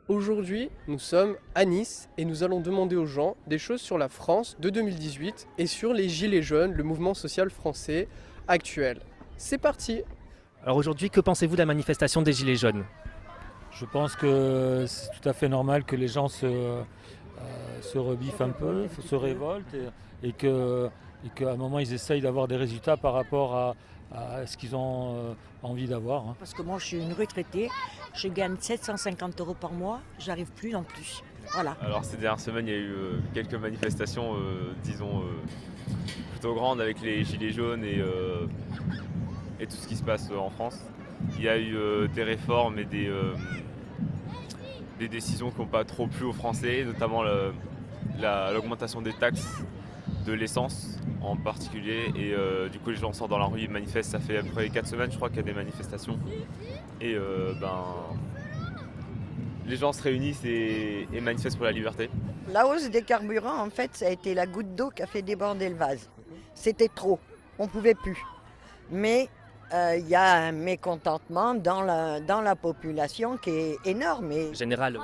Aujourd'hui, nous sommes à Nice et nous allons demander aux gens des choses sur la France de 2018 et sur les Gilets jaunes, le mouvement social français actuel. C'est parti! Alors aujourd'hui, que pensez-vous de la manifestation des Gilets jaunes? Je pense que c'est tout à fait normal que les gens se rebiffent un peu, se révoltent et qu'à un moment ils essayent d'avoir des résultats par rapport à ce qu'ils ont envie d'avoir, hein. Parce que moi, je suis une retraitée, je gagne 750 euros par mois, j'arrive plus en plus. Voilà. Alors ces dernières semaines, il y a eu quelques manifestations, disons, plutôt grandes avec les gilets jaunes et tout ce qui se passe en France. Il y a eu des réformes et des décisions qui n'ont pas trop plu aux Français, notamment l'augmentation des taxes de l'essence en particulier. Et du coup les gens sortent dans la rue, ils manifestent. Ça fait à peu près 4 semaines je crois qu'il y a des manifestations. Et les gens se réunissent et manifestent pour la liberté. La hausse des carburants, en fait, ça a été la goutte d'eau qui a fait déborder le vase. C'était trop, on ne pouvait plus. Mais il y a un mécontentement dans la population qui est énorme et Général,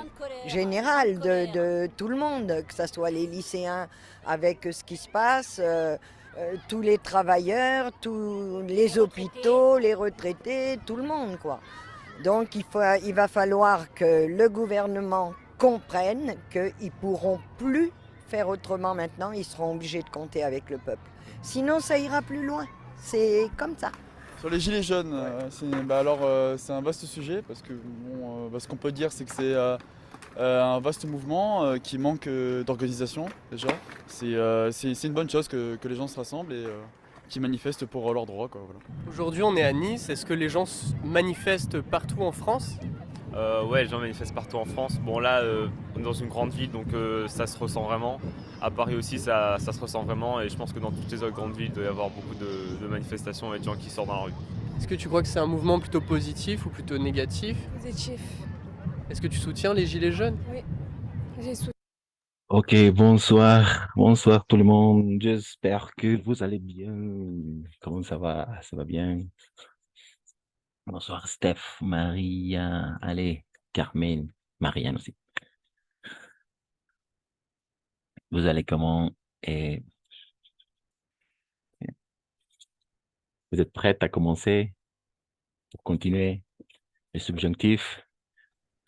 général de tout le monde, que ce soit les lycéens avec ce qui se passe, tous les travailleurs, tous les hôpitaux, les retraités, tout le monde, quoi. Donc il va falloir que le gouvernement comprenne qu'ils ne pourront plus faire autrement maintenant, ils seront obligés de compter avec le peuple. Sinon ça ira plus loin, c'est comme ça. Sur les gilets jaunes, c'est un vaste sujet parce que ce qu'on peut dire c'est que c'est un vaste mouvement qui manque d'organisation déjà. C'est une bonne chose que les gens se rassemblent et qui manifestent pour leurs droits, quoi, voilà. Aujourd'hui, on est à Nice. Est-ce que les gens manifestent partout en France? Ouais, les gens manifestent partout en France. Bon là, on est dans une grande ville, donc ça se ressent vraiment. À Paris aussi, ça se ressent vraiment. Et je pense que dans toutes les autres grandes villes, il doit y avoir beaucoup de manifestations et de gens qui sortent dans la rue. Est-ce que tu crois que c'est un mouvement plutôt positif ou plutôt négatif? Positif. Est-ce que tu soutiens les Gilets jaunes? Oui, j'ai soutenu. Ok, bonsoir, bonsoir tout le monde. J'espère que vous allez bien. Comment ça va? Ça va bien? Bonsoir Steph, Maria, allez, Carmen, Marianne aussi. Vous allez comment? Et vous êtes prête à commencer pour continuer le subjonctif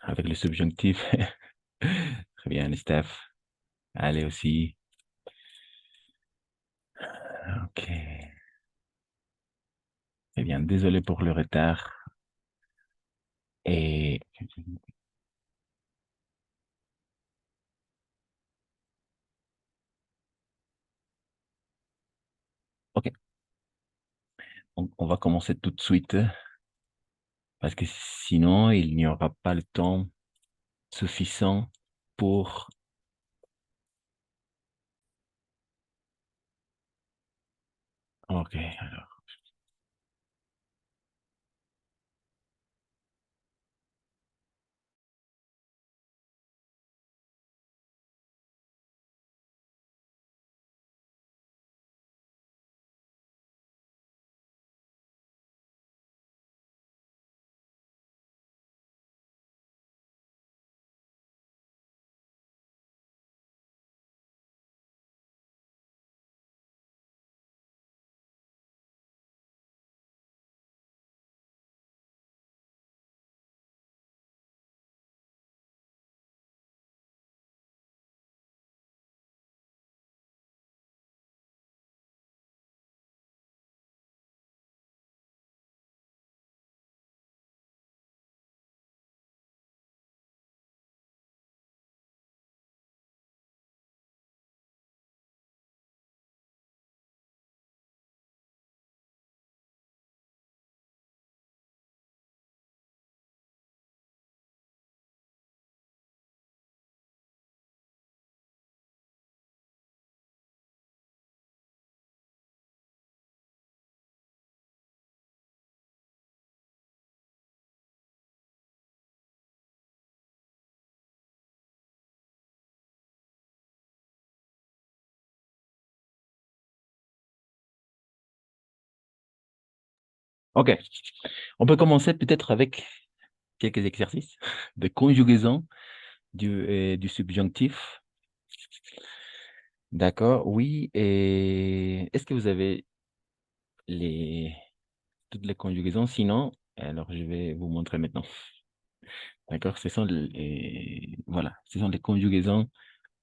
avec le subjonctif? Très bien, Steph. Allez aussi. Ok. Eh bien, désolé pour le retard. Et ok, on va commencer tout de suite parce que sinon, il n'y aura pas le temps suffisant pour... Ok, alors. Ok, on peut commencer peut-être avec quelques exercices de conjugaison du subjonctif. D'accord, oui. Et est-ce que vous avez les, toutes les conjugaisons? Sinon, alors je vais vous montrer maintenant. D'accord, voilà, ce sont les conjugaisons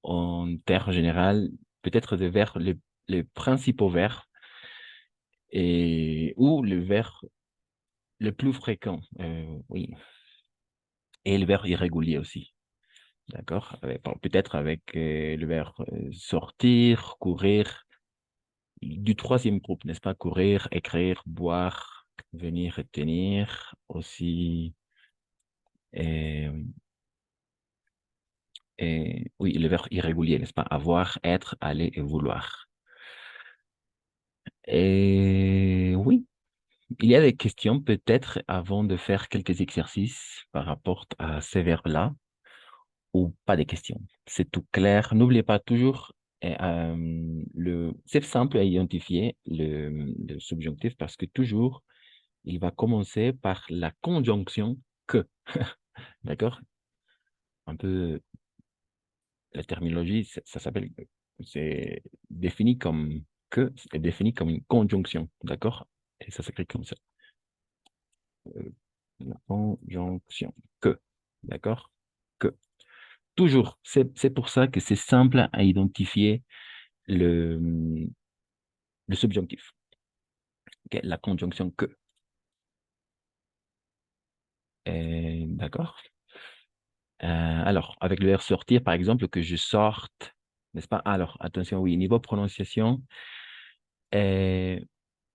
en termes général, peut-être des verbes, les principaux verbes ou le verbe le plus fréquent, oui, et le verbe irrégulier aussi. D'accord? Bon, peut-être avec le verbe sortir, courir, du troisième groupe, n'est-ce pas? Courir, écrire, boire, venir et tenir, aussi, euh, oui, le verbe irrégulier, n'est-ce pas? Avoir, être, aller et vouloir. Et oui, il y a des questions peut-être avant de faire quelques exercices par rapport à ces verbes-là. Ou pas de questions. C'est tout clair. N'oubliez pas toujours, c'est simple à identifier le subjonctif parce que toujours, il va commencer par la conjonction que. D'accord? Un peu, la terminologie, ça s'appelle, c'est défini comme que, c'est défini comme une conjonction. D'accord? Et ça s'écrit comme ça. La conjonction que. D'accord? Que. Toujours. C'est pour ça que c'est simple à identifier le, le subjonctif, ok, la conjonction que. D'accord? Alors, avec le verbe sortir, par exemple, que je sorte, n'est-ce pas? Alors, attention, oui, niveau prononciation, euh,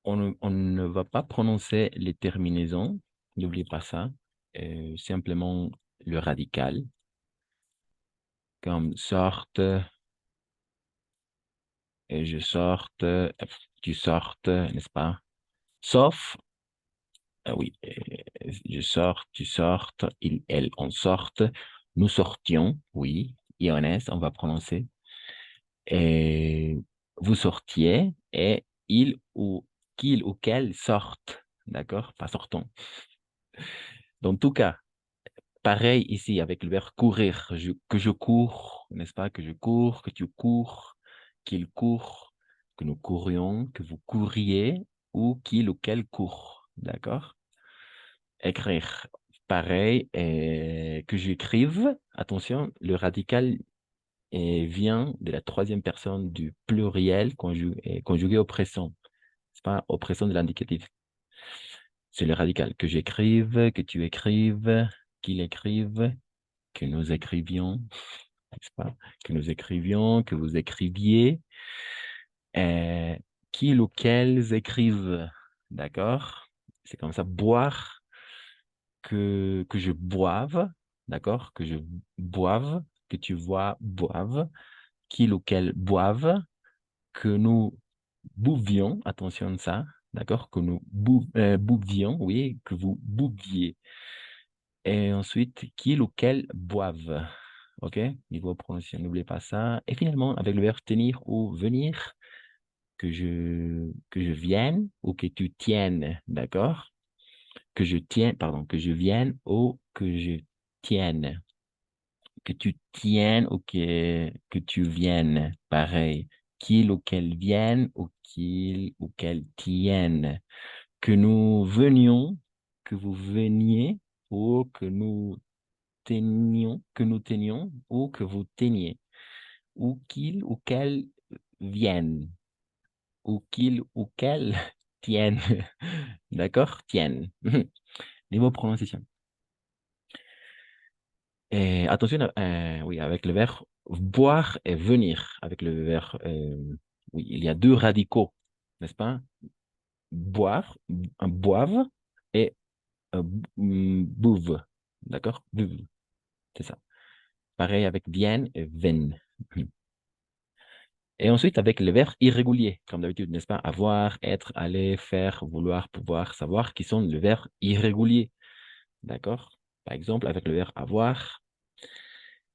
on ne va pas prononcer les terminaisons, n'oubliez pas ça, simplement le radical, comme sorte, et je sorte, tu sortes, n'est-ce pas? Sauf oui, je sors, tu sortes, il, elle, on sorte, nous sortions, oui, ionès, on va prononcer, et vous sortiez, et il ou qu'il ou qu'elle sortent, d'accord, pas sortons. Dans tout cas, pareil ici avec le verbe courir, que je cours, n'est-ce pas, que je cours, que tu cours, qu'il court, que nous courions, que vous couriez, ou qu'il ou qu'elle court, d'accord? Écrire. Pareil, que j'écrive, attention, le radical vient de la troisième personne du pluriel conjugué au présent. C'est pas au présent de l'indicatif. C'est le radical. Que j'écrive, que tu écrives, qu'il écrive, que nous écrivions, n'est-ce pas? Que nous écrivions, que vous écriviez, euh, qu'il ou qu'elles écrivent. D'accord? C'est comme ça. Boire, que je boive, d'accord? Que je boive, que tu vois, boive, qu'il ou qu'elle boive, que nous bouvions, attention de ça, d'accord? Que nous bouvions, oui, que vous bouviez. Et ensuite, qu'il ou qu'elle boive, ok? Niveau prononciation, n'oubliez pas ça. Et finalement, avec le verbe tenir ou venir, que je vienne ou que tu tiennes, d'accord? Que je tienne, pardon, que je vienne ou que je tienne. Que tu tiennes ou que tu viennes. Pareil. Qu'il ou qu'elle vienne ou qu'il ou qu'elle tienne. Que nous venions, que vous veniez ou que nous tenions ou que vous teniez. Ou qu'il ou qu'elle vienne. Ou qu'il ou qu'elle tienne. D'accord? Tienne. Niveau prononciation. Et attention, oui, avec le verbe boire et venir. Avec le verbe, oui, il y a deux radicaux, n'est-ce pas? Boire, boive et bouve. D'accord? Bouve, c'est ça. Pareil avec vienne et ven. Et ensuite, avec le verbe irrégulier, comme d'habitude, n'est-ce pas? Avoir, être, aller, faire, vouloir, pouvoir, savoir, qui sont le verbe irrégulier. D'accord? Par exemple, avec le verbe avoir.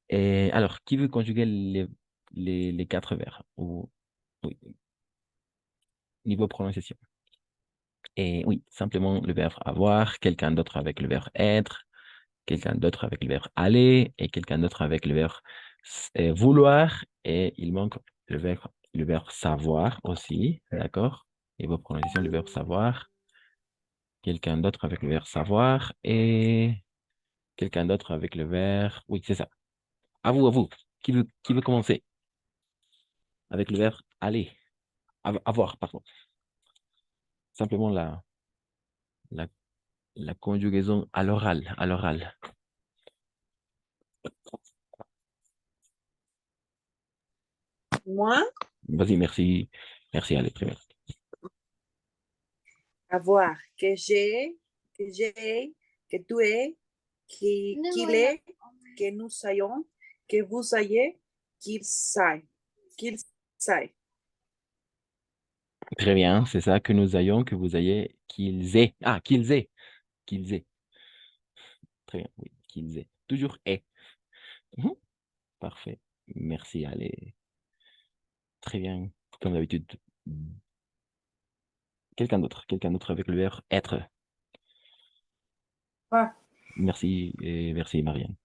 Et alors, qui veut conjuguer les quatre verbes? Oui, niveau prononciation. Et oui, simplement le verbe avoir, quelqu'un d'autre avec le verbe être, quelqu'un d'autre avec le verbe aller et quelqu'un d'autre avec le verbe vouloir. Et il manque le verbe savoir aussi, d'accord? Et vos prononciations, le verbe savoir. Quelqu'un d'autre avec le verbe savoir et quelqu'un d'autre avec le verbe... Oui, c'est ça. À vous, à vous. Qui veut commencer avec le verbe aller? Avoir, pardon. Simplement la, la conjugaison à l'oral, à l'oral. Moi, Vas-y, merci. Merci, allez, très bien. avoir, que tu es, qu'il est, que nous soyons, que vous ayez, qu'il saille. Très bien, c'est ça que nous ayons, que vous ayez, qu'ils aient. Ah, qu'ils aient. Qu'ils aient. Très bien, oui, qu'ils aient. Toujours est. Mhm. Parfait. Merci, allez. Très bien. Comme d'habitude. Quelqu'un d'autre avec le verbe être. Ouais. Merci et merci, Marianne.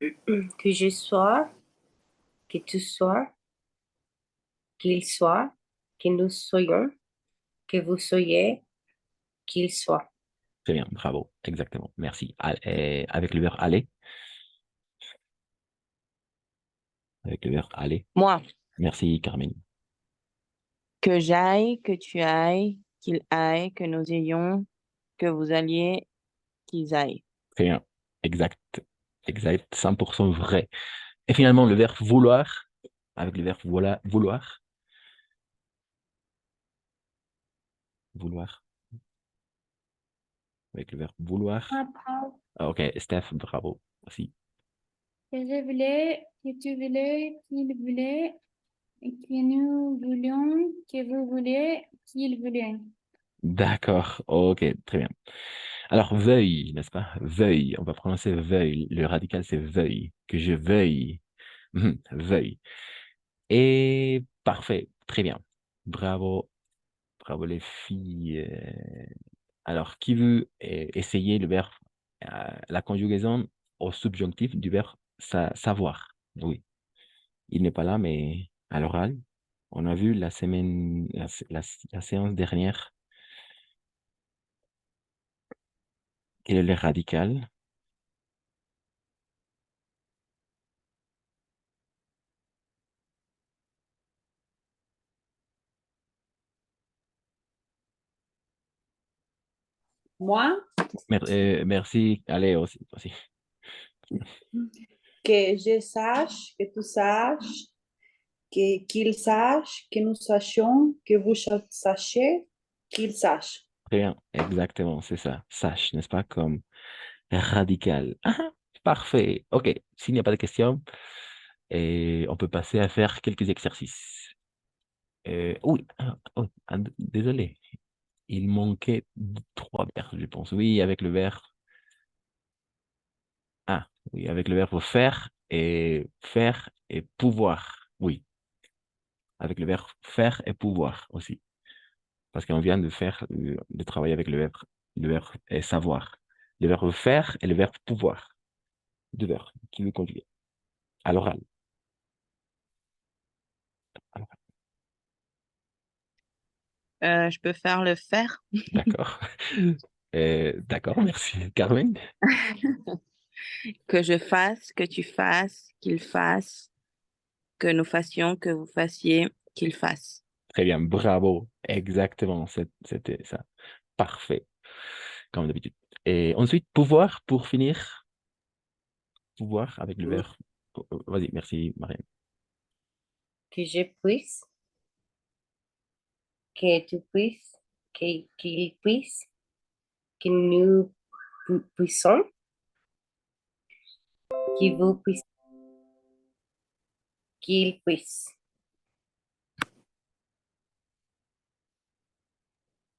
Que je sois, que tu sois, qu'il soit, que nous soyons, que vous soyez, qu'il soit. Très bien, bravo, exactement. Merci. Avec le verbe aller. Avec le verbe aller. Moi, Merci, Carmen. que j'aille, que tu ailles, qu'il aille, que nous ayons, que vous alliez, qu'ils aillent. Très bien, exact. Exact, 100% vrai. Et finalement, le verbe vouloir. Avec le verbe vouloir. Vouloir. Avec le verbe vouloir. Ah, ok, Steph, bravo aussi. Que je voulais, que tu voulais, qu'il voulait, et que nous voulions, que vous vouliez, qu'il voulait. D'accord, ok, très bien. Alors, veuille, n'est-ce pas? Veuille, on va prononcer veuille. Le radical, c'est veuille. Que je veuille. Veuille. Et parfait, très bien. Bravo, bravo les filles. Alors, qui veut essayer le verbe, la conjugaison au subjonctif du verbe savoir? Oui, il n'est pas là, mais à l'oral, on a vu la semaine, la séance dernière, quel est le radical? Moi, Merci, allez aussi, aussi. que je sache, que tu saches, qu'il sache, que nous sachions, que vous sachiez, qu'il sache. Très bien, exactement, c'est ça. Sache, n'est-ce pas, comme radical. Ah, parfait. OK. S'il n'y a pas de questions, on peut passer à faire quelques exercices. Oui, désolé. Il manquait trois verbes, je pense. Oui, avec le verbe. Ah, oui, avec le verbe faire et pouvoir. Oui, avec le verbe faire et pouvoir aussi. Parce qu'on vient de travailler avec le verbe savoir. Le verbe faire et le verbe pouvoir. Deux verbes qui veut conjuguer à l'oral. Je peux faire le faire. D'accord. D'accord, merci. Carmen? Que je fasse, que tu fasses, qu'il fasse, que nous fassions, que vous fassiez, qu'il fasse. Très bien, bravo. Exactement, c'était ça. Parfait, comme d'habitude. Et ensuite, pouvoir pour finir. Pouvoir avec le verbe. Vas-y, merci, Marianne. Que je puisse, que tu puisses, qu'il puisse, que nous puissions, que vous puissiez, qu'il puisse.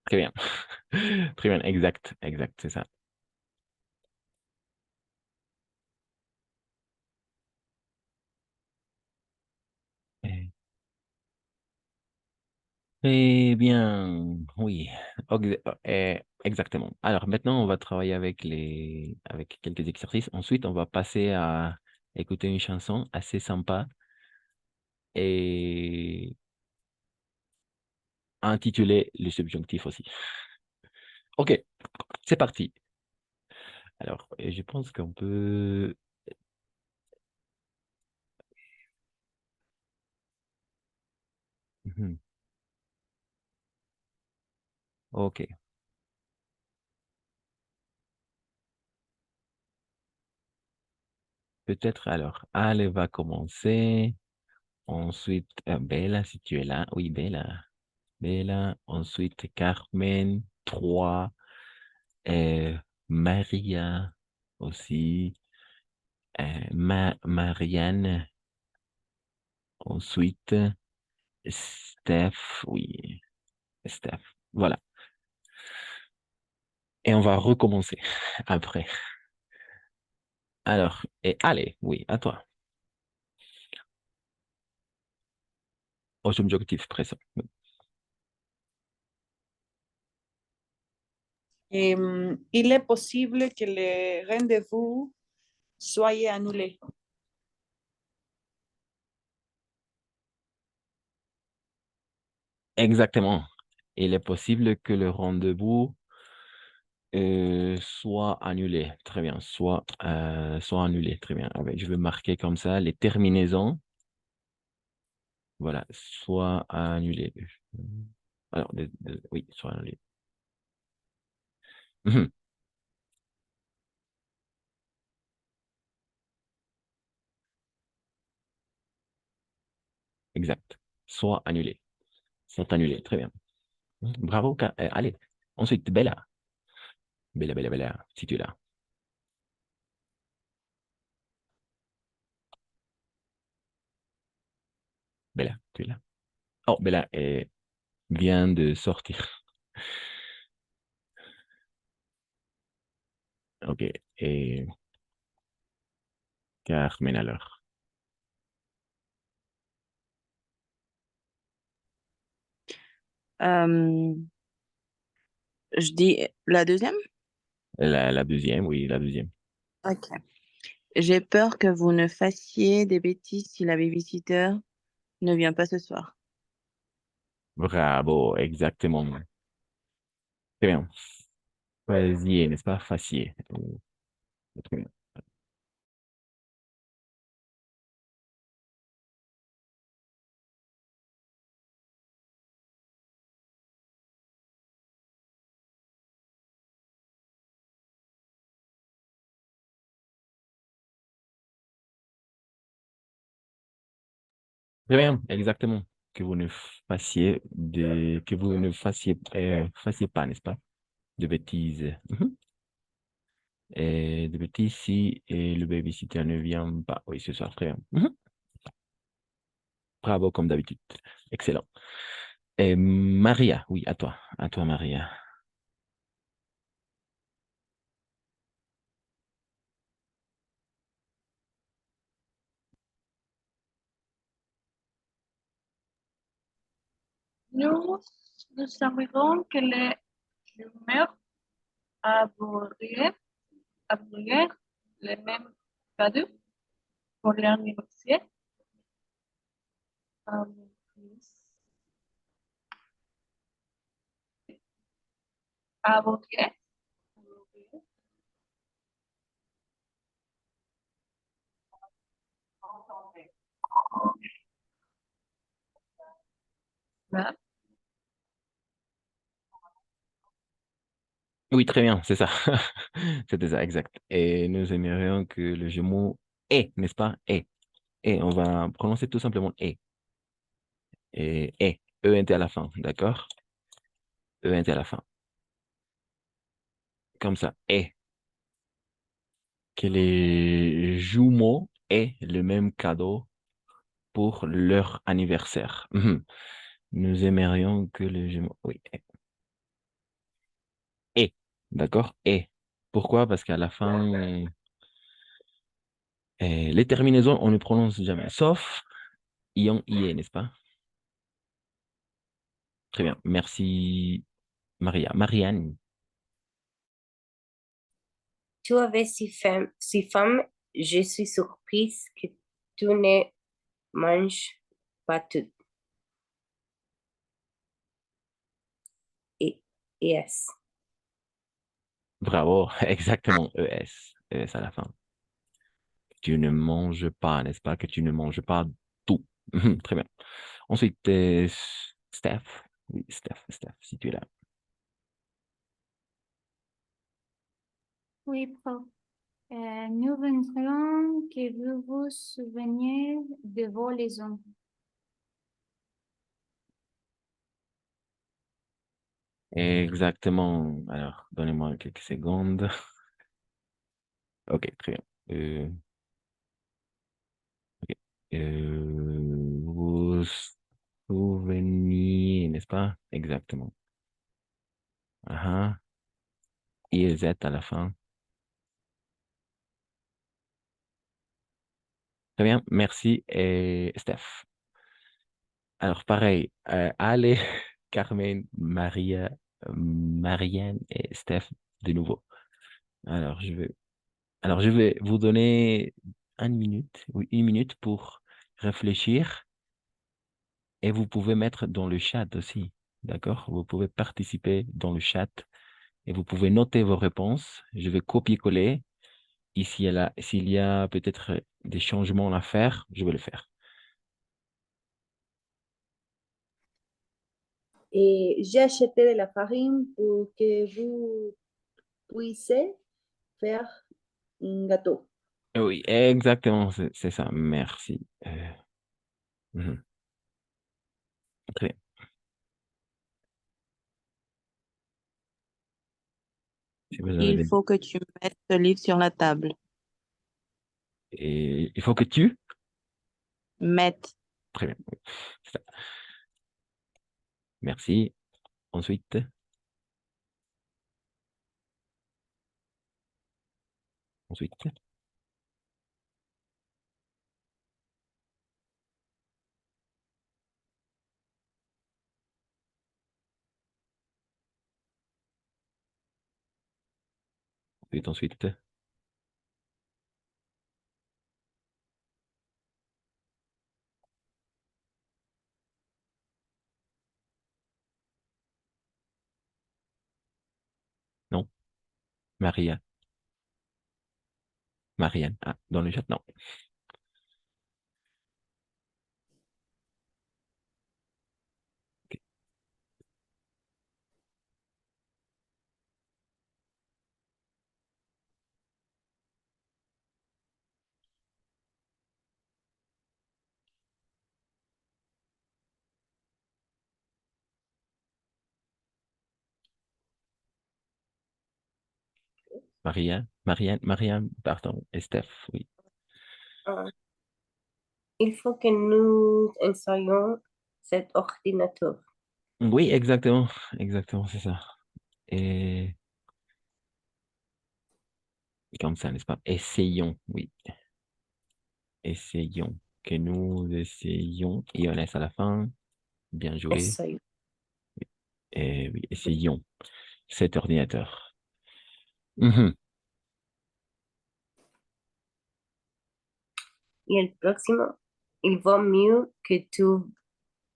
Très bien. Très bien, exact, exact, c'est ça. Et Très bien, oui, exactement. Alors maintenant, on va travailler avec quelques exercices. Ensuite, on va passer à écouter une chanson assez sympa et intitulée Le subjonctif aussi. Ok, c'est parti. Alors, je pense qu'on peut... Mhm. Ok, peut-être alors, Ale va commencer. Ensuite, Bella, si tu es là. Oui, Bella. Bella. Ensuite, Carmen. 3. Maria aussi. Marianne. Ensuite, Steph. Oui, Steph. Voilà. Et on va recommencer après. Alors, et allez, oui, à toi. Au subjonctif présent. Il est possible que le rendez-vous soit annulé. Exactement. Il est possible que le rendez-vous soit annulé. Très bien. Soit annulé. Très bien. Je vais marquer comme ça les terminaisons. Voilà. Soit annulé. Alors, oui, soit annulé. Mhm. Exact. Soit annulé. Soit annulé. Très bien. Bravo. Allez. Ensuite, Bella. Bella, Bella, Bella. Si tu es là. Bella, tu es là. Oh, Bella vient de sortir. Ok. Et Carmen alors. Euh, je dis la deuxième? La deuxième, oui, la deuxième. Ok. J'ai peur que vous ne fassiez des bêtises si la babysitter ne vient pas ce soir. Bravo, exactement. Très bien. Faisier, n'est-ce pas? Facier. Très bien. Très bien, exactement. Que vous ne que vous ne fassiez pas, n'est-ce pas? De bêtises. Mhm. Et de bêtises si le babysitter ne vient pas. Oui, ce soir, très bien. Mhm. Bravo, comme d'habitude. Excellent. Et Maria, oui, à toi. À toi, Maria. Nous, nous savons que les rumeurs aborderaient les mêmes cadeaux pour l'anniversaire. Euh, aborderaient Oui, très bien, c'est ça. C'était ça, exact. Et nous aimerions que le jumeau est, n'est-ce pas? Est. Et on va prononcer tout simplement est. Et est. E-N-T à la fin, d'accord? E-N-T à la fin. Comme ça, est. Que les jumeaux aient le même cadeau pour leur anniversaire. Mhm. Nous aimerions que les jumeaux... Oui, est. D'accord? Est. Pourquoi? Parce qu'à la fin, les terminaisons, on ne prononce jamais. Sauf ion, ie, n'est-ce pas? Très bien. Merci, Maria. Marianne. Tu avais six femmes. Je suis surprise que tu ne manges pas toutes. Et, yes. Bravo. Exactement. ES. ES à la fin. Tu ne manges pas, n'est-ce pas? Que tu ne manges pas tout. Très bien. Ensuite, Steph. Oui, Steph, si tu es là. Oui, prof. Nous voudrions que vous vous souveniez de vos leçons. Exactement. Alors, donnez-moi quelques secondes. Ok, très bien. Ok. Vous souvenir, n'est-ce pas? Exactement. Ah, IZ à la fin. Très bien, merci. Et Steph. Alors, pareil, allez, Carmen, Maria, Marianne et Steph de nouveau. Alors, je vais vous donner une minute, oui, une minute pour réfléchir et vous pouvez mettre dans le chat aussi. D'accord? Vous pouvez participer dans le chat et vous pouvez noter vos réponses. Je vais copier-coller. Ici, s'il y a peut-être des changements à faire, je vais le faire. Et j'ai acheté de la farine pour que vous puissiez faire un gâteau. Oui, exactement, c'est ça. Merci. Mhm. Très bien. Si vous avez Il faut que tu mettes ce livre sur la table. Et il faut que tu... Mette. Très bien. Oui. C'est ça. Merci. Ensuite, ensuite. Ensuite. Non. Maria. Marianne. Ah, dans le chat, non. Ok. Maria, Marianne, pardon, et Steph, oui. Ah, il faut que nous essayions cet ordinateur. Oui, exactement, c'est ça. Et comme ça, n'est-ce pas? Essayons, oui. Essayons. Que nous essayons. Et on laisse à la fin. Bien joué. Essayons. Et oui, essayons cet ordinateur. Mhm. Et le prochain, il vaut mieux que tu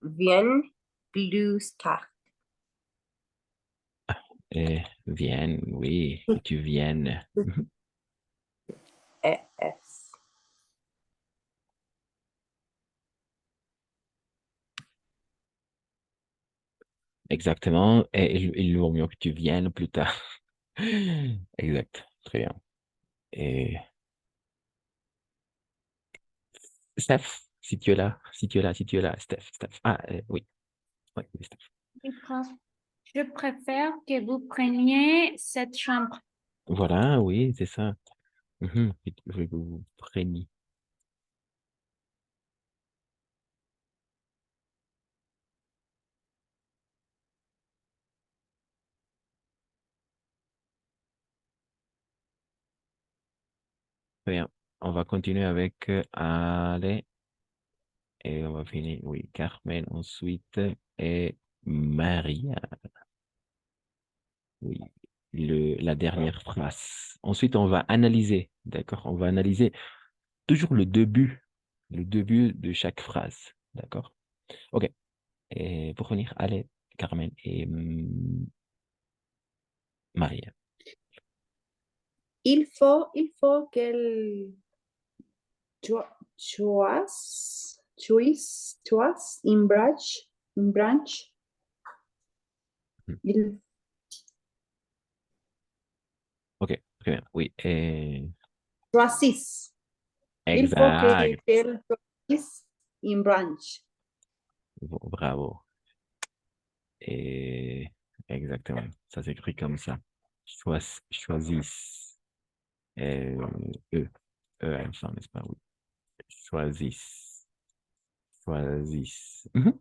viennes plus tard. Et vienne, oui, que tu viennes. Mhm. ES. Exactement. Et il vaut mieux que tu viennes plus tard. Exact. Très bien. Et Steph, si tu es là, Steph. Ah, oui. Oui, oui, Steph. Oui, prof. Je préfère que vous preniez cette chambre. Voilà, oui, c'est ça. Mhm. Je veux que vous preniez. Très bien. On va continuer avec Ale et on va finir, oui, Carmen ensuite et Maria. Oui, la dernière phrase. Ensuite, on va analyser, d'accord? On va analyser toujours le début de chaque phrase, d'accord? OK. Et pour finir, allez, Carmen et Maria. Il faut qu'elle choice in branch. Il OK, très bien. Oui, choisis. Il faut exact. qu'elle choisisse in branch. Bravo. Et exactement, ça s'écrit comme ça. Choisissent. Eux, eux à la fin, n'est-ce pas? Oui. Choisissent. Choisissent. Mhm.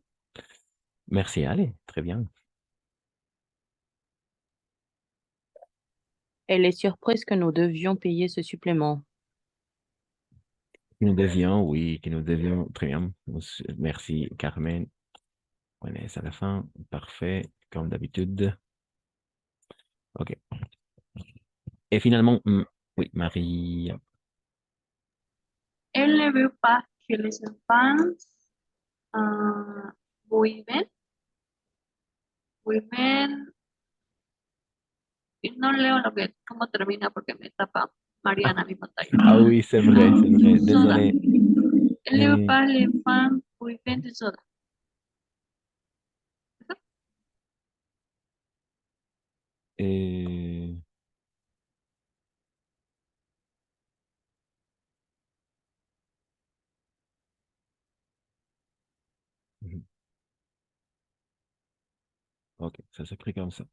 Merci, allez, très bien. Elle est surprise que nous devions payer ce supplément. Nous devions, oui, que nous devions, très bien. Merci, Carmen. On est à la fin. Parfait, comme d'habitude. OK. Et finalement, oui, Marie. Elle ne veut pas que les enfants ah, viven, viven, y no leo cómo termina porque me tapa Mariana mi pantalla. Ah oui, c'est vrai, c'est vrai. Soda. Désolé. Elle ne veut pas les enfants viven de soda. Euh, mhm. OK, ça s'écrit comme ça.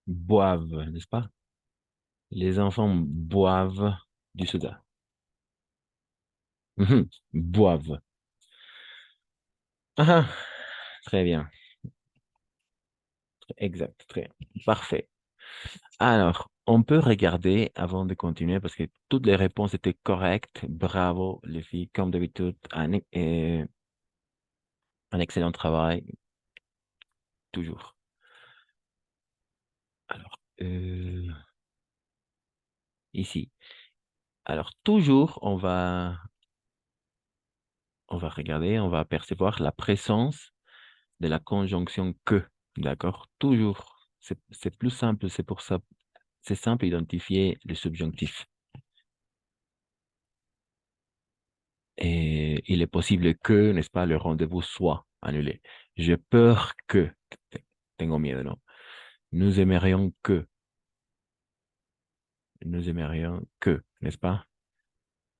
Boivent, n'est-ce pas? Les enfants boivent du soda. Mhm. Boivent. Ah, très bien. Exact. Très bien. Parfait. Alors, on peut regarder avant de continuer parce que toutes les réponses étaient correctes. Bravo, les filles. Comme d'habitude, un excellent travail. Toujours. Alors, ici. Alors, toujours, on va regarder, on va percevoir la présence de la conjonction que. D'accord? Toujours. C'est plus simple, c'est pour ça. C'est simple d'identifier le subjonctif. Et il est possible que, n'est-ce pas, le rendez-vous soit annulé. J'ai peur que. Tengo miedo, non? Nous aimerions que. Nous aimerions que, n'est-ce pas?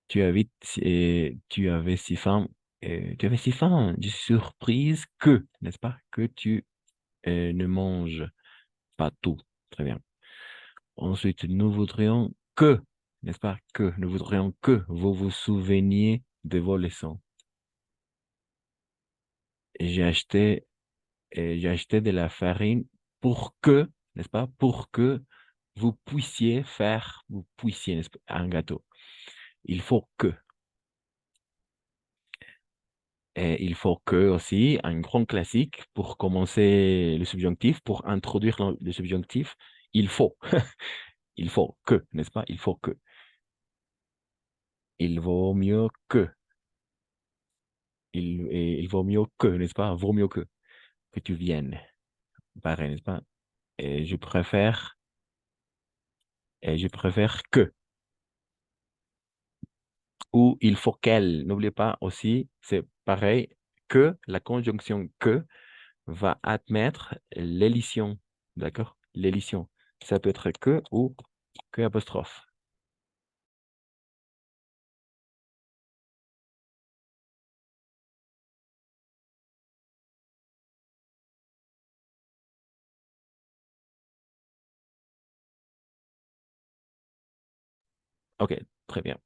Tu avais si faim. Tu avais si faim. Je suis surprise que, n'est-ce pas? Que tu ne manges pas tout. Très bien. Ensuite, nous voudrions que, n'est-ce pas? Que, nous voudrions que vous vous souveniez de vos leçons. J'ai acheté, j'ai acheté de la farine pour que, n'est-ce pas? Pour que vous puissiez, n'est-ce pas? Un gâteau. Il faut que. Et il faut que aussi, un grand classique pour commencer le subjonctif, pour introduire le subjonctif, il faut. Il faut que, n'est-ce pas? Il faut que. Il vaut mieux que. Il vaut mieux que, n'est-ce pas? Vaut mieux que tu viennes. Pareil, n'est-ce pas? Et je préfère que. Ou il faut qu'elle. N'oubliez pas aussi, c'est pareil, que la conjonction que va admettre l'élision. D'accord? L'élision. Ça peut être que ou que apostrophe. OK, très bien.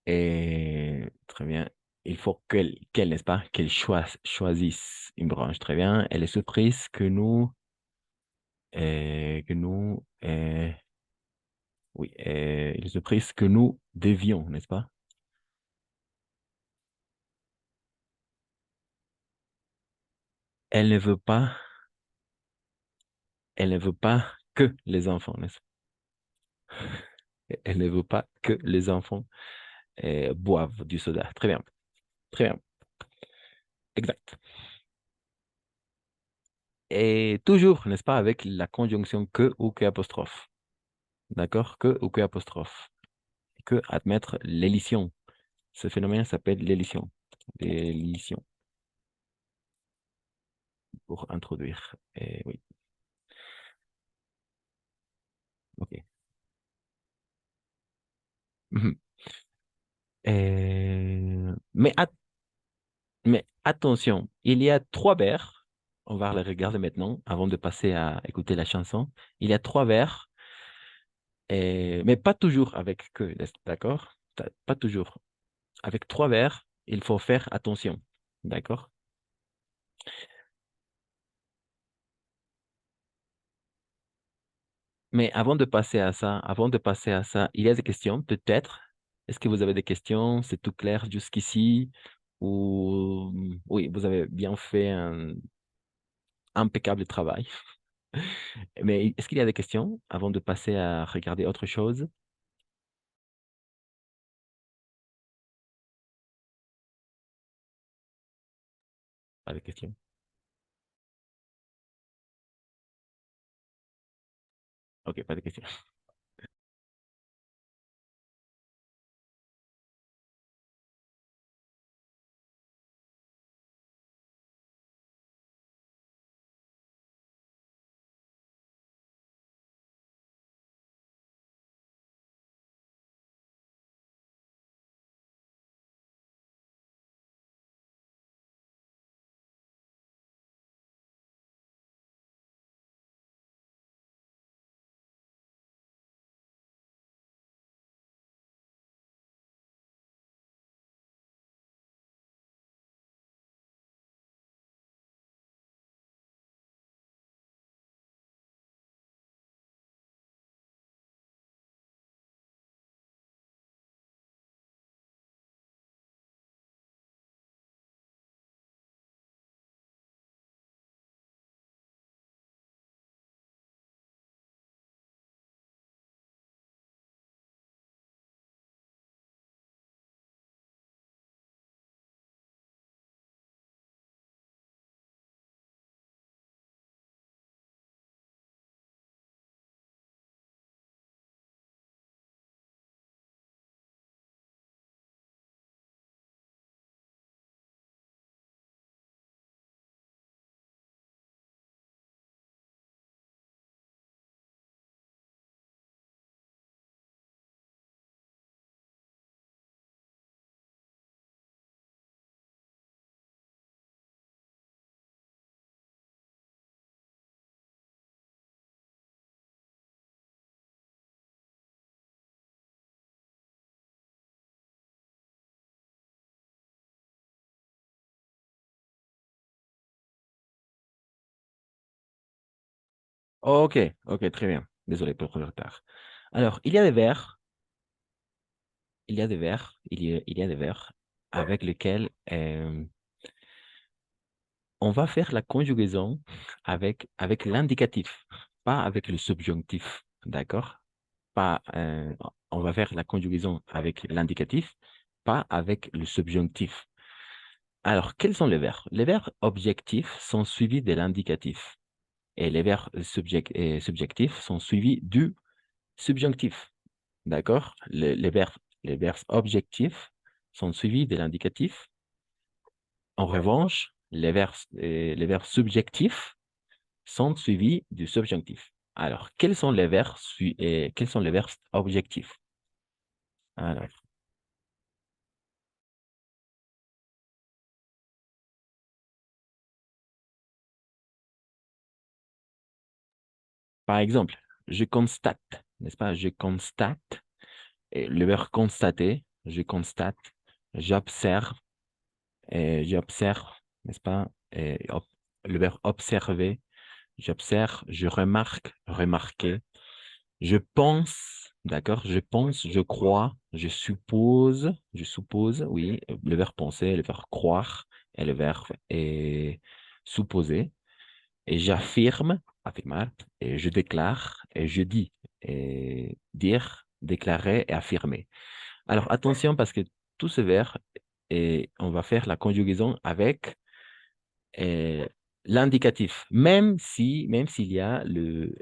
Et très bien. Il faut qu'elle, n'est-ce pas, qu'elle choisisse une branche. Très bien. Elle est surprise que nous Oui, il se prise que nous devions, n'est-ce pas? Elle ne veut pas, elle ne veut pas que les enfants, n'est-ce pas? Elle ne veut pas que les enfants boivent du soda. Très bien, très bien, exact. Et toujours, n'est-ce pas, avec la conjonction que ou que apostrophe. D'accord? Que ou que apostrophe. Que admettre l'élision. Ce phénomène s'appelle l'élision. L'élision, pour introduire. Et oui, ok. Mhm. Mais, mais attention, il y a trois vers. On va les regarder maintenant avant de passer à écouter la chanson. Il y a trois vers, mais pas toujours avec que, d'accord? Pas toujours. Avec trois vers, il faut faire attention. D'accord? Mais avant de passer à ça, il y a des questions, peut-être. Est-ce que vous avez des questions? C'est tout clair jusqu'ici? Ou oui, vous avez bien fait un impeccable travail. Mais est-ce qu'il y a des questions avant de passer à regarder autre chose? Pas de questions. Ok, pas de questions. Ok, ok, très bien. Désolé pour le retard. Alors, il y a des vers, il y a des vers, il y a des vers avec lesquels on va faire la conjugaison avec l'indicatif, pas avec le subjonctif. D'accord? Pas, on va faire la conjugaison avec l'indicatif, pas avec le subjonctif. Alors, quels sont les verbes? Les verbes objectifs sont suivis de l'indicatif et les verbes subjectifs sont suivis du subjonctif. D'accord? Les verbes objectifs sont suivis de l'indicatif. En revanche, les verbes subjectifs sont suivis du subjonctif. Alors, quels sont les verbes objectifs? Alors, par exemple, je constate, n'est-ce pas? Je constate, et le verbe constater, je constate, j'observe, et j'observe, n'est-ce pas? Le verbe observer, j'observe, je remarque, remarquer, je pense, D'accord? Je pense, je crois, je suppose, oui, le verbe penser, le verbe croire et le verbe supposer. Et j'affirme, affirmar, et je déclare, et je dis, et dire, déclarer et affirmer. Alors attention parce que tout ce verbe, et on va faire la conjugaison avec euh, l'indicatif, même s'il y a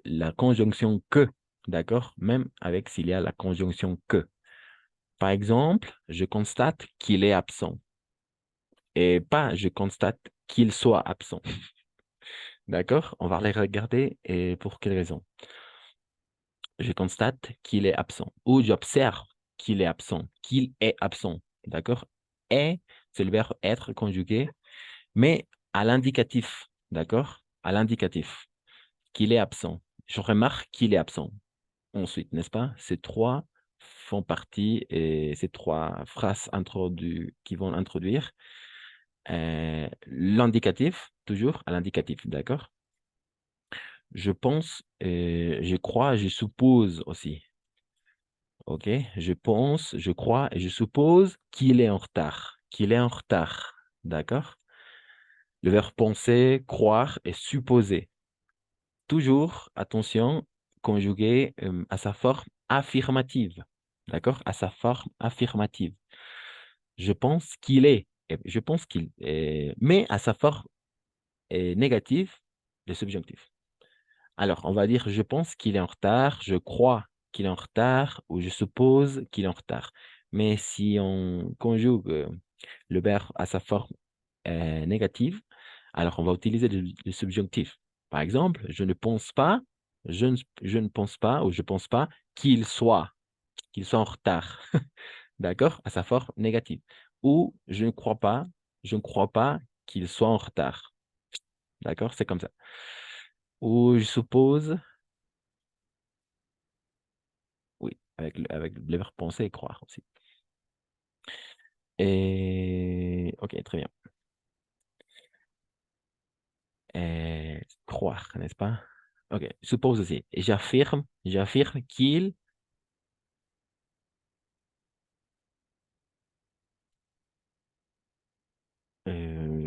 la conjonction que, d'accord? Même avec s'il y a la conjonction que. Par exemple, je constate qu'il est absent et pas je constate qu'il soit absent. D'accord? On va les regarder et pour quelle raison? Je constate qu'il est absent ou j'observe qu'il est absent, qu'il est absent. D'accord? Est, c'est le verbe être conjugué, mais à l'indicatif. D'accord? À l'indicatif. Qu'il est absent. Je remarque qu'il est absent. Ensuite, n'est-ce pas? Ces trois font partie et ces trois phrases qui vont introduire l'indicatif, toujours à l'indicatif, d'accord? Je pense, je crois, je suppose aussi. OK? Je pense, je crois et je suppose qu'il est en retard. Qu'il est en retard. D'accord? Le verbe penser, croire et supposer. Toujours, attention, conjugué à sa forme affirmative. D'accord? À sa forme affirmative. Je pense qu'il est. Je pense qu'il est. Mais à sa forme négative, le subjonctif. Alors, on va dire je pense qu'il est en retard, je crois qu'il est en retard ou je suppose qu'il est en retard. Mais si on conjugue le verbe à sa forme négative, alors on va utiliser le subjonctif. Par exemple, je ne pense pas, je ne pense pas ou je ne pense pas qu'il soit en retard. D'accord? À sa forme négative. Ou je ne crois pas qu'il soit en retard. D'accord? C'est comme ça. Ou je suppose, oui, avec le verbe penser et croire aussi. Et ok, très bien. Croire, n'est-ce pas? Ok, suppose aussi. Et j'affirme qu'il.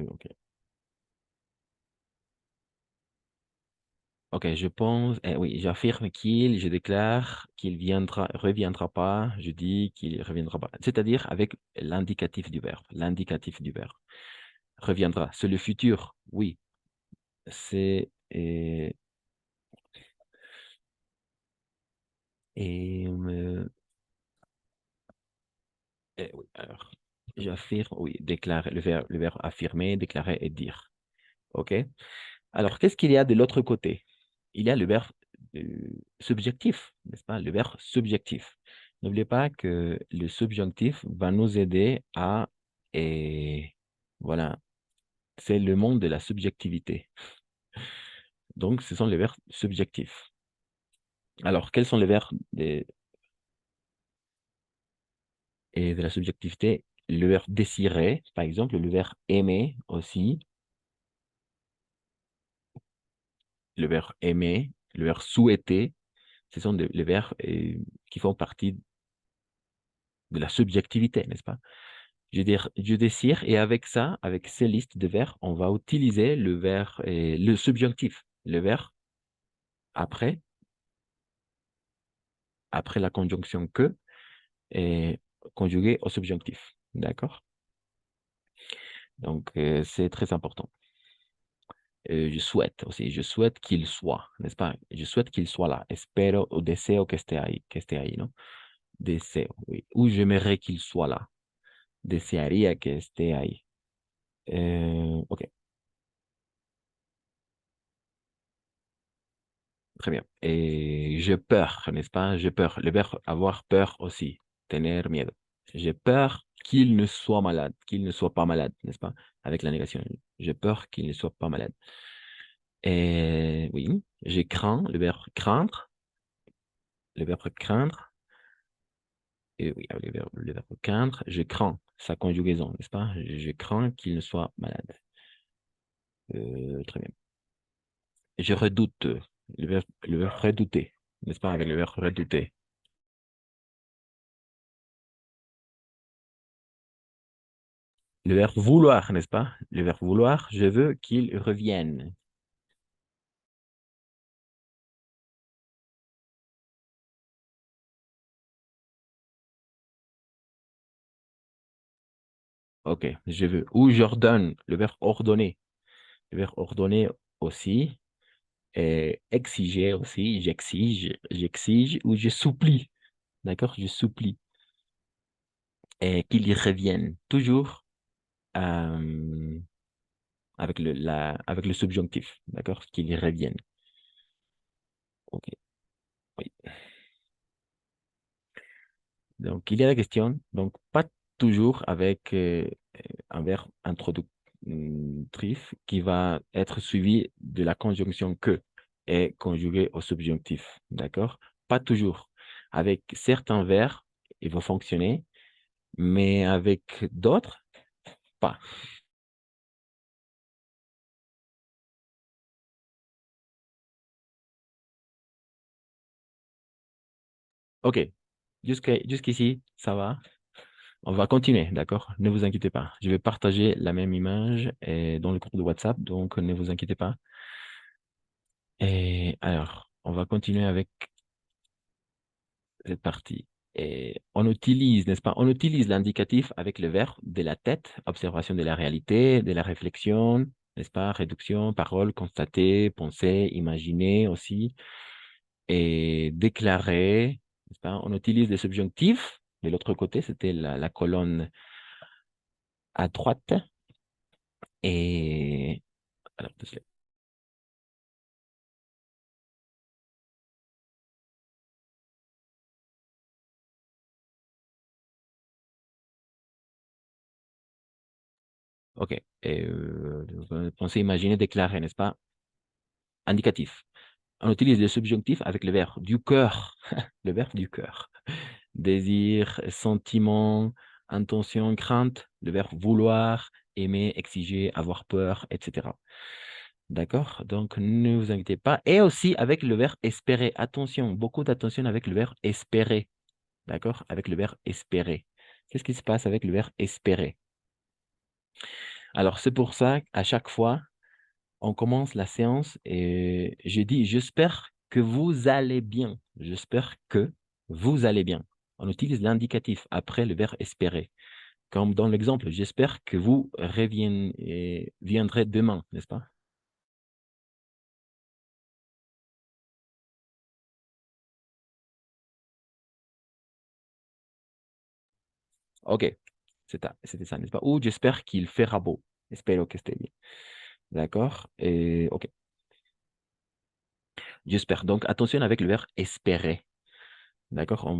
Ok. Ok, je pense, oui, j'affirme qu'il, je déclare qu'il reviendra pas, je dis qu'il reviendra pas. C'est-à-dire avec l'indicatif du verbe, l'indicatif du verbe. Reviendra. C'est le futur, oui. C'est, oui, alors, j'affirme, oui, déclarer, le verbe affirmer, déclarer et dire. OK? Alors, qu'est-ce qu'il y a de l'autre côté? Il y a le verbe subjectif, n'est-ce pas? Le verbe subjectif. N'oubliez pas que le subjonctif va nous aider et voilà, c'est le monde de la subjectivité. Donc, ce sont les verbes subjectifs. Alors, quels sont les verbes de la subjectivité? Le verbe désirer, par exemple, le verbe aimer aussi, le verbe aimer, le verbe souhaiter, ce sont les verbes qui font partie de la subjectivité, n'est-ce pas? Je veux dire, je désire, et avec ça, avec ces listes de verbes, on va utiliser le verbe, le subjonctif, le verbe après, après la conjonction que, est conjugué au subjonctif. D'accord? Donc, c'est très important. Je souhaite aussi, je souhaite qu'il soit, n'est-ce pas? Je souhaite qu'il soit là. Espero o deseo que esté ahí, ¿no? Deseo, oui. Ou j'aimerais qu'il soit là. Desearía que esté ahí. Ok, très bien. Et j'ai peur, n'est-ce pas? J'ai peur. Le verbe avoir peur aussi. Tener miedo. J'ai peur qu'il ne soit malade, qu'il ne soit pas malade, n'est-ce pas? Avec la négation. J'ai peur qu'il ne soit pas malade. Et oui, j'ai craint, le verbe craindre. Le verbe craindre. Et oui, le verbe craindre, je crains sa conjugaison, n'est-ce pas? Je crains qu'il ne soit malade. Très bien. Je redoute, le verbe redouter, n'est-ce pas? Avec le verbe redouter. Le verbe vouloir, n'est-ce pas? Le verbe vouloir, je veux qu'il revienne. Ok, je veux. Ou j'ordonne, le verbe ordonner. Le verbe ordonner aussi. Et exiger aussi, j'exige ou je supplie. D'accord? Je supplie. Et qu'il revienne. Toujours euh, avec le subjonctif. D'accord? Qu'il revienne. Ok. Oui. Donc, il y a la question. Donc, pas toujours avec un verbe introductif qui va être suivi de la conjonction que et conjugué au subjonctif. D'accord? Pas toujours. Avec certains verbes, il va fonctionner, mais avec d'autres, pas. OK. Jusqu'ici, ça va. On va continuer, d'accord? Ne vous inquiétez pas. Je vais partager la même image dans le groupe de WhatsApp, donc ne vous inquiétez pas. Et alors, on va continuer avec cette partie. Et on utilise, n'est-ce pas? On utilise l'indicatif avec le verbe de la tête, observation de la réalité, de la réflexion, n'est-ce pas? Réduction, parole, constater, penser, imaginer aussi, et déclarer, n'est-ce pas? On utilise les subjonctifs. De l'autre côté, c'était la colonne à droite. Et alors, désolé. OK. Et, pensez, imaginer, déclarer, n'est-ce pas? Indicatif. On utilise le subjonctif avec le verbe du cœur. Le verbe du cœur. Désir, sentiment, intention, crainte. Le verbe vouloir, aimer, exiger, avoir peur, etc. D'accord? Donc, ne vous inquiétez pas. Et aussi avec le verbe espérer. Attention, beaucoup d'attention avec le verbe espérer. D'accord? Avec le verbe espérer. Qu'est-ce qui se passe avec le verbe espérer? Alors, c'est pour ça qu'à chaque fois, on commence la séance et je dis, j'espère que vous allez bien. J'espère que vous allez bien. On utilise l'indicatif après le verbe espérer. Comme dans l'exemple, j'espère que vous viendrez demain, n'est-ce pas? OK, c'était ça, n'est-ce pas? Ou j'espère qu'il fera beau. Espero que esté bien. D'accord? Et OK, j'espère. Donc, attention avec le verbe espérer. D'accord? On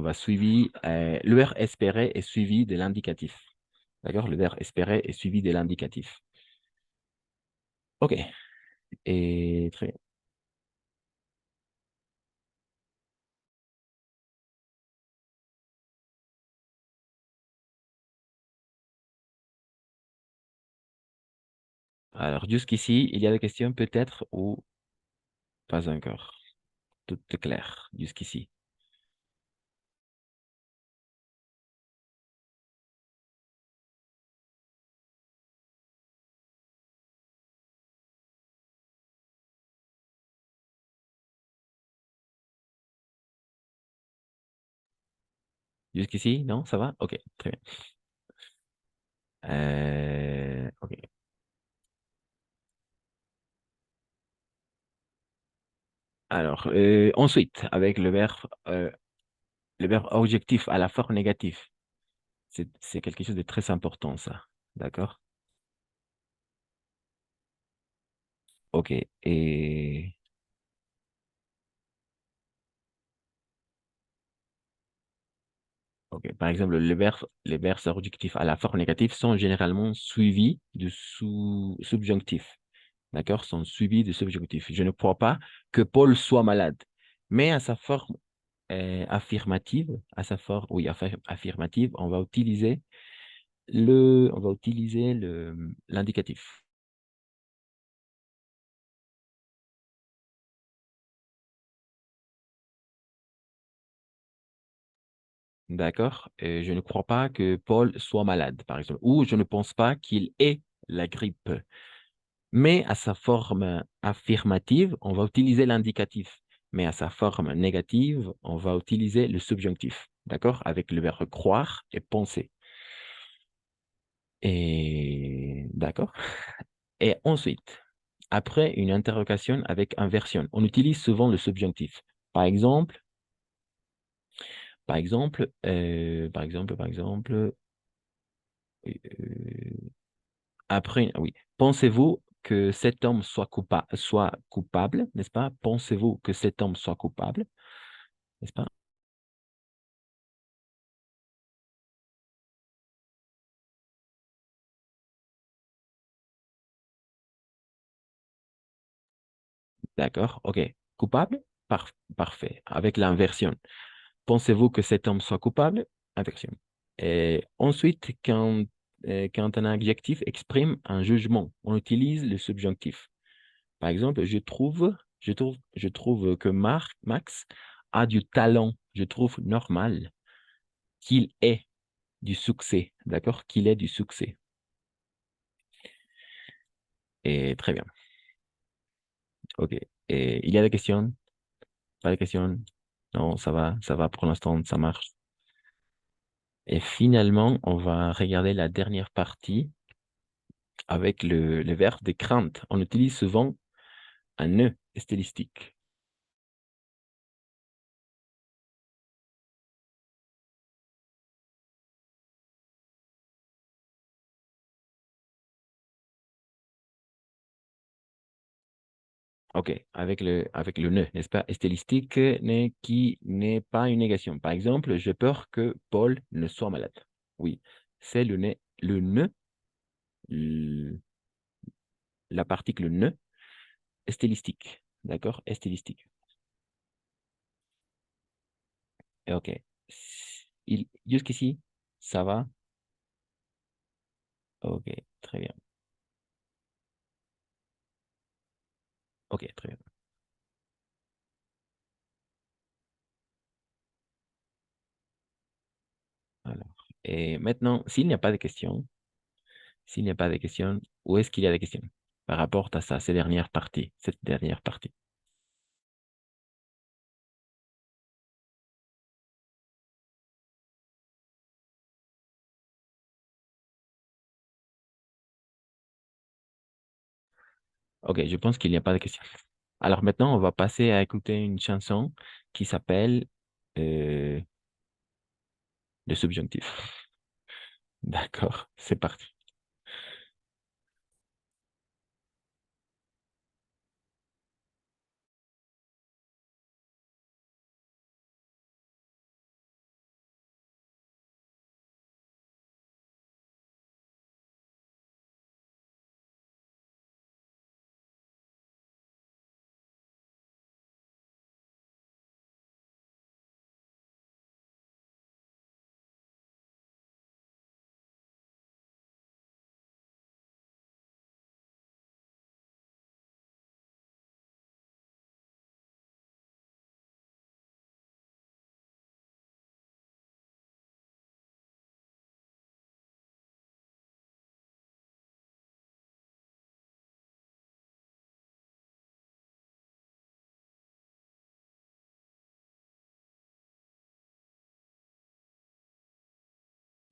va suivi, le verbe espérer est suivi de l'indicatif. D'accord? Le verbe espérer est suivi de l'indicatif. OK. Et très bien. Alors, jusqu'ici, il y a des questions peut-être ou pas encore. Tout est clair jusqu'ici. Jusqu'ici, non? Ça va? OK, très bien. OK. Alors, ensuite, avec le verbe objectif à la forme négative. C'est quelque chose de très important, ça. D'accord? OK. Et OK. Par exemple, les verbes subjonctifs à la forme négative sont généralement suivis de subjonctifs. D'accord? Sont suivis de subjonctifs. Je ne crois pas que Paul soit malade. Mais à sa forme affirmative, oui, affirmative, on va utiliser l'indicatif. D'accord? Je ne crois pas que Paul soit malade, par exemple, ou je ne pense pas qu'il ait la grippe. Mais à sa forme affirmative, on va utiliser l'indicatif. Mais à sa forme négative, on va utiliser le subjonctif. D'accord? Avec le verbe croire et penser. Et d'accord? Et ensuite, après une interrogation avec inversion, on utilise souvent le subjonctif. Par exemple, par exemple, euh, après, oui. Pensez-vous que cet homme soit coupable, n'est-ce pas? Pensez-vous que cet homme soit coupable, n'est-ce pas? D'accord, ok. Coupable? Parfait. Avec l'inversion. Pensez-vous que cet homme soit coupable? Inversion. Et ensuite, quand un adjectif exprime un jugement, on utilise le subjonctif. Par exemple, je trouve que Max a du talent. Je trouve normal qu'il ait du succès. D'accord? Qu'il ait du succès. Et très bien. OK. Et il y a des questions? Pas de questions? Non, ça va pour l'instant, ça marche. Et finalement, on va regarder la dernière partie avec le verbe de crainte. On utilise souvent un ne stylistique. OK, avec le ne, n'est-ce pas? Stylistique qui n'est pas une négation. Par exemple, j'ai peur que Paul ne soit malade. Oui, c'est le ne, l- la particule ne stylistique. D'accord? Stylistique. Et OK. Jusqu'ici, ça va? OK, très bien. OK, très bien. Alors, et maintenant, s'il n'y a pas de questions, où est-ce qu'il y a des questions par rapport à ça, cette dernière partie? OK, je pense qu'il n'y a pas de questions. Alors maintenant, on va passer à écouter une chanson qui s'appelle euh, Le subjonctif. D'accord, c'est parti.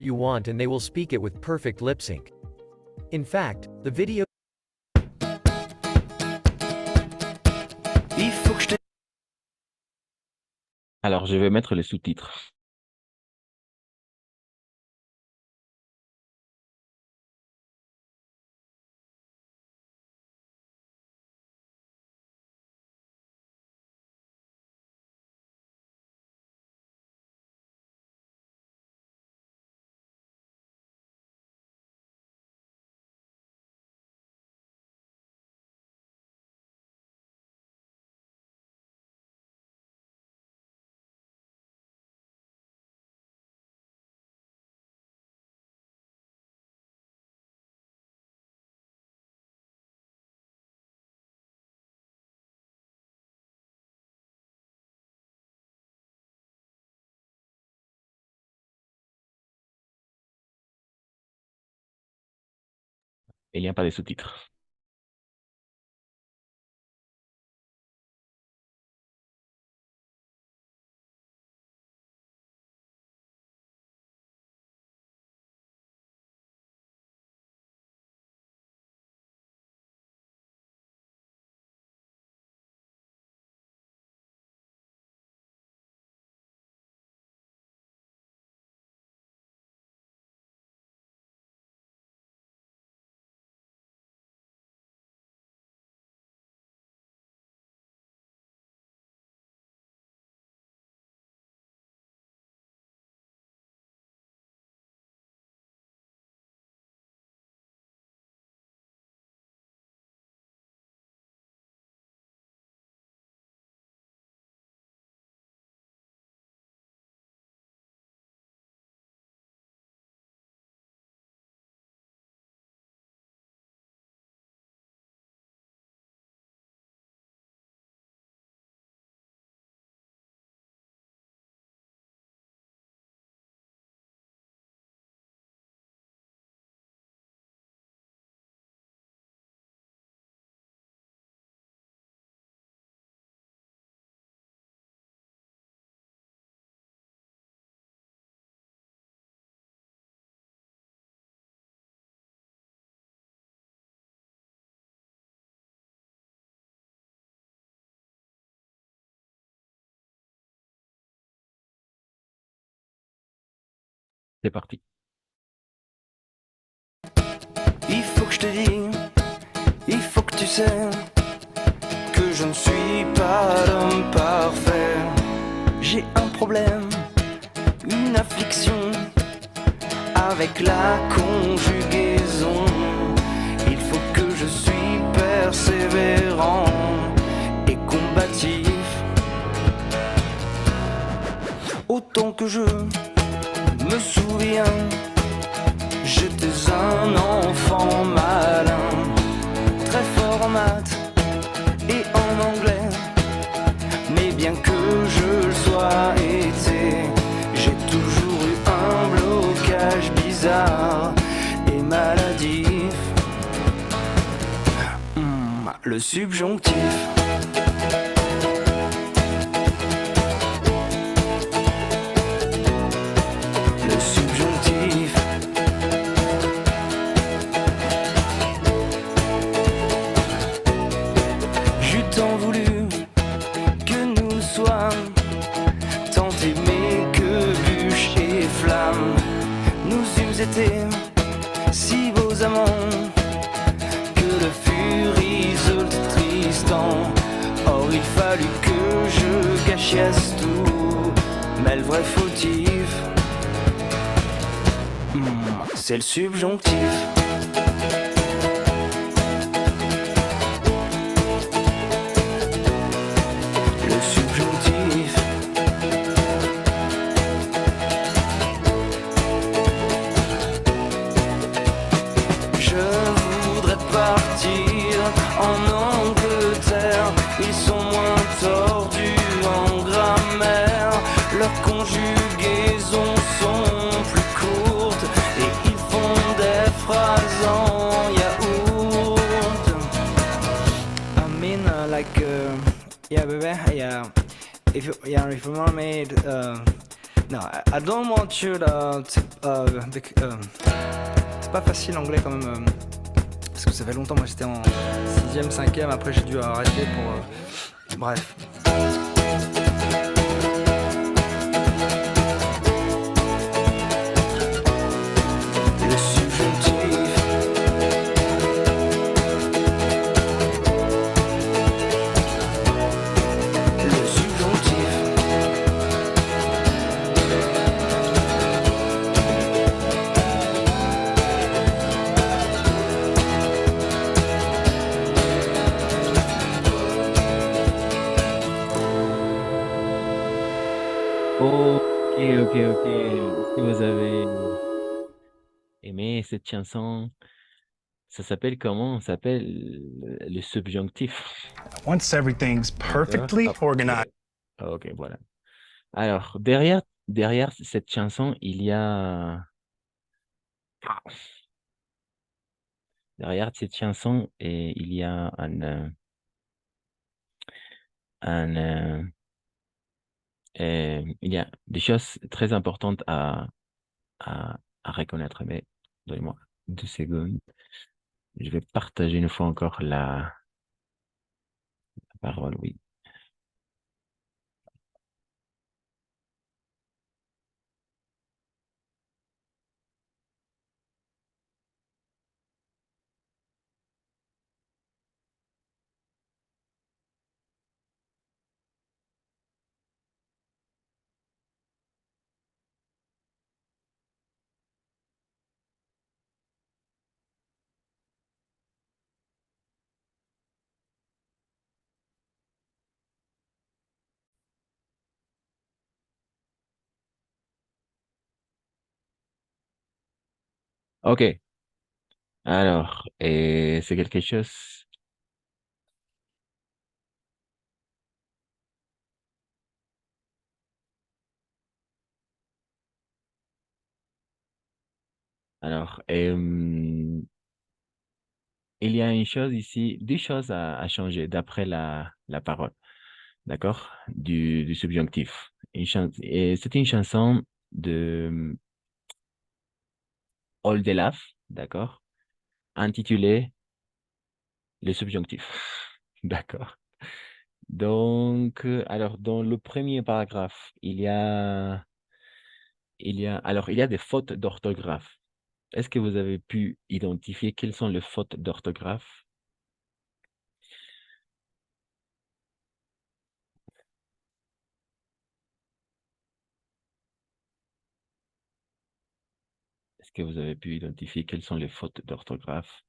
You want and they will speak it with perfect lip sync. In fact, the video Alors, je vais mettre les sous-titres. Il n'y a pas de sous-titres. C'est parti. Il faut que je te dise, il faut que tu sais que je ne suis pas l'homme parfait. J'ai un problème, une affliction avec la conjugaison. Il faut que je suis persévérant et combatif. Autant que je me souviens, j'étais un enfant malin, très fort en maths et en anglais. Mais bien que je le sois été, j'ai toujours eu un blocage bizarre et maladif. Le subjonctif. Le subjonctif. J'eus tant voulu que nous soyons tant aimés que bûches et flammes. Nous eûmes été si beaux amants que le fut résulte Tristan. Or il fallut que je gâchasse tout, mais le vrai fautif, c'est le subjonctif. Le subjonctif. Je voudrais partir en Angleterre. Ils sont moins tordus en grammaire. Leurs conjugaisons sont plus courtes et ils font des phrases en yaourt. I mean like yeah baby yeah if you want me no I don't want you to c'est pas facile l'anglais quand même parce que ça fait longtemps, moi j'étais en 6ème, 5ème, après j'ai dû arrêter pour bref. Le subjonctif. Le subjonctif. Ok. Si vous avez aimé cette chanson, ça s'appelle comment? Ça s'appelle le subjonctif. Once everything's perfectly organized. Ok, voilà. Alors, derrière cette chanson, il y a derrière cette chanson, il y a un, il y a des choses très importantes à reconnaître. Mais donnez-moi 2 secondes. Je vais partager une fois encore la parole, oui. OK. Alors, et c'est quelque chose. Alors, il y a une chose ici, 2 choses à changer d'après la parole, d'accord? Du subjonctif. Et c'est une chanson de Oldelaf, d'accord? Intitulée Le subjonctif. D'accord. Donc, alors, dans le premier paragraphe, il y a des fautes d'orthographe. Est-ce que vous avez pu identifier quelles sont les fautes d'orthographe? Est-ce que vous avez pu identifier quelles sont les fautes d'orthographe?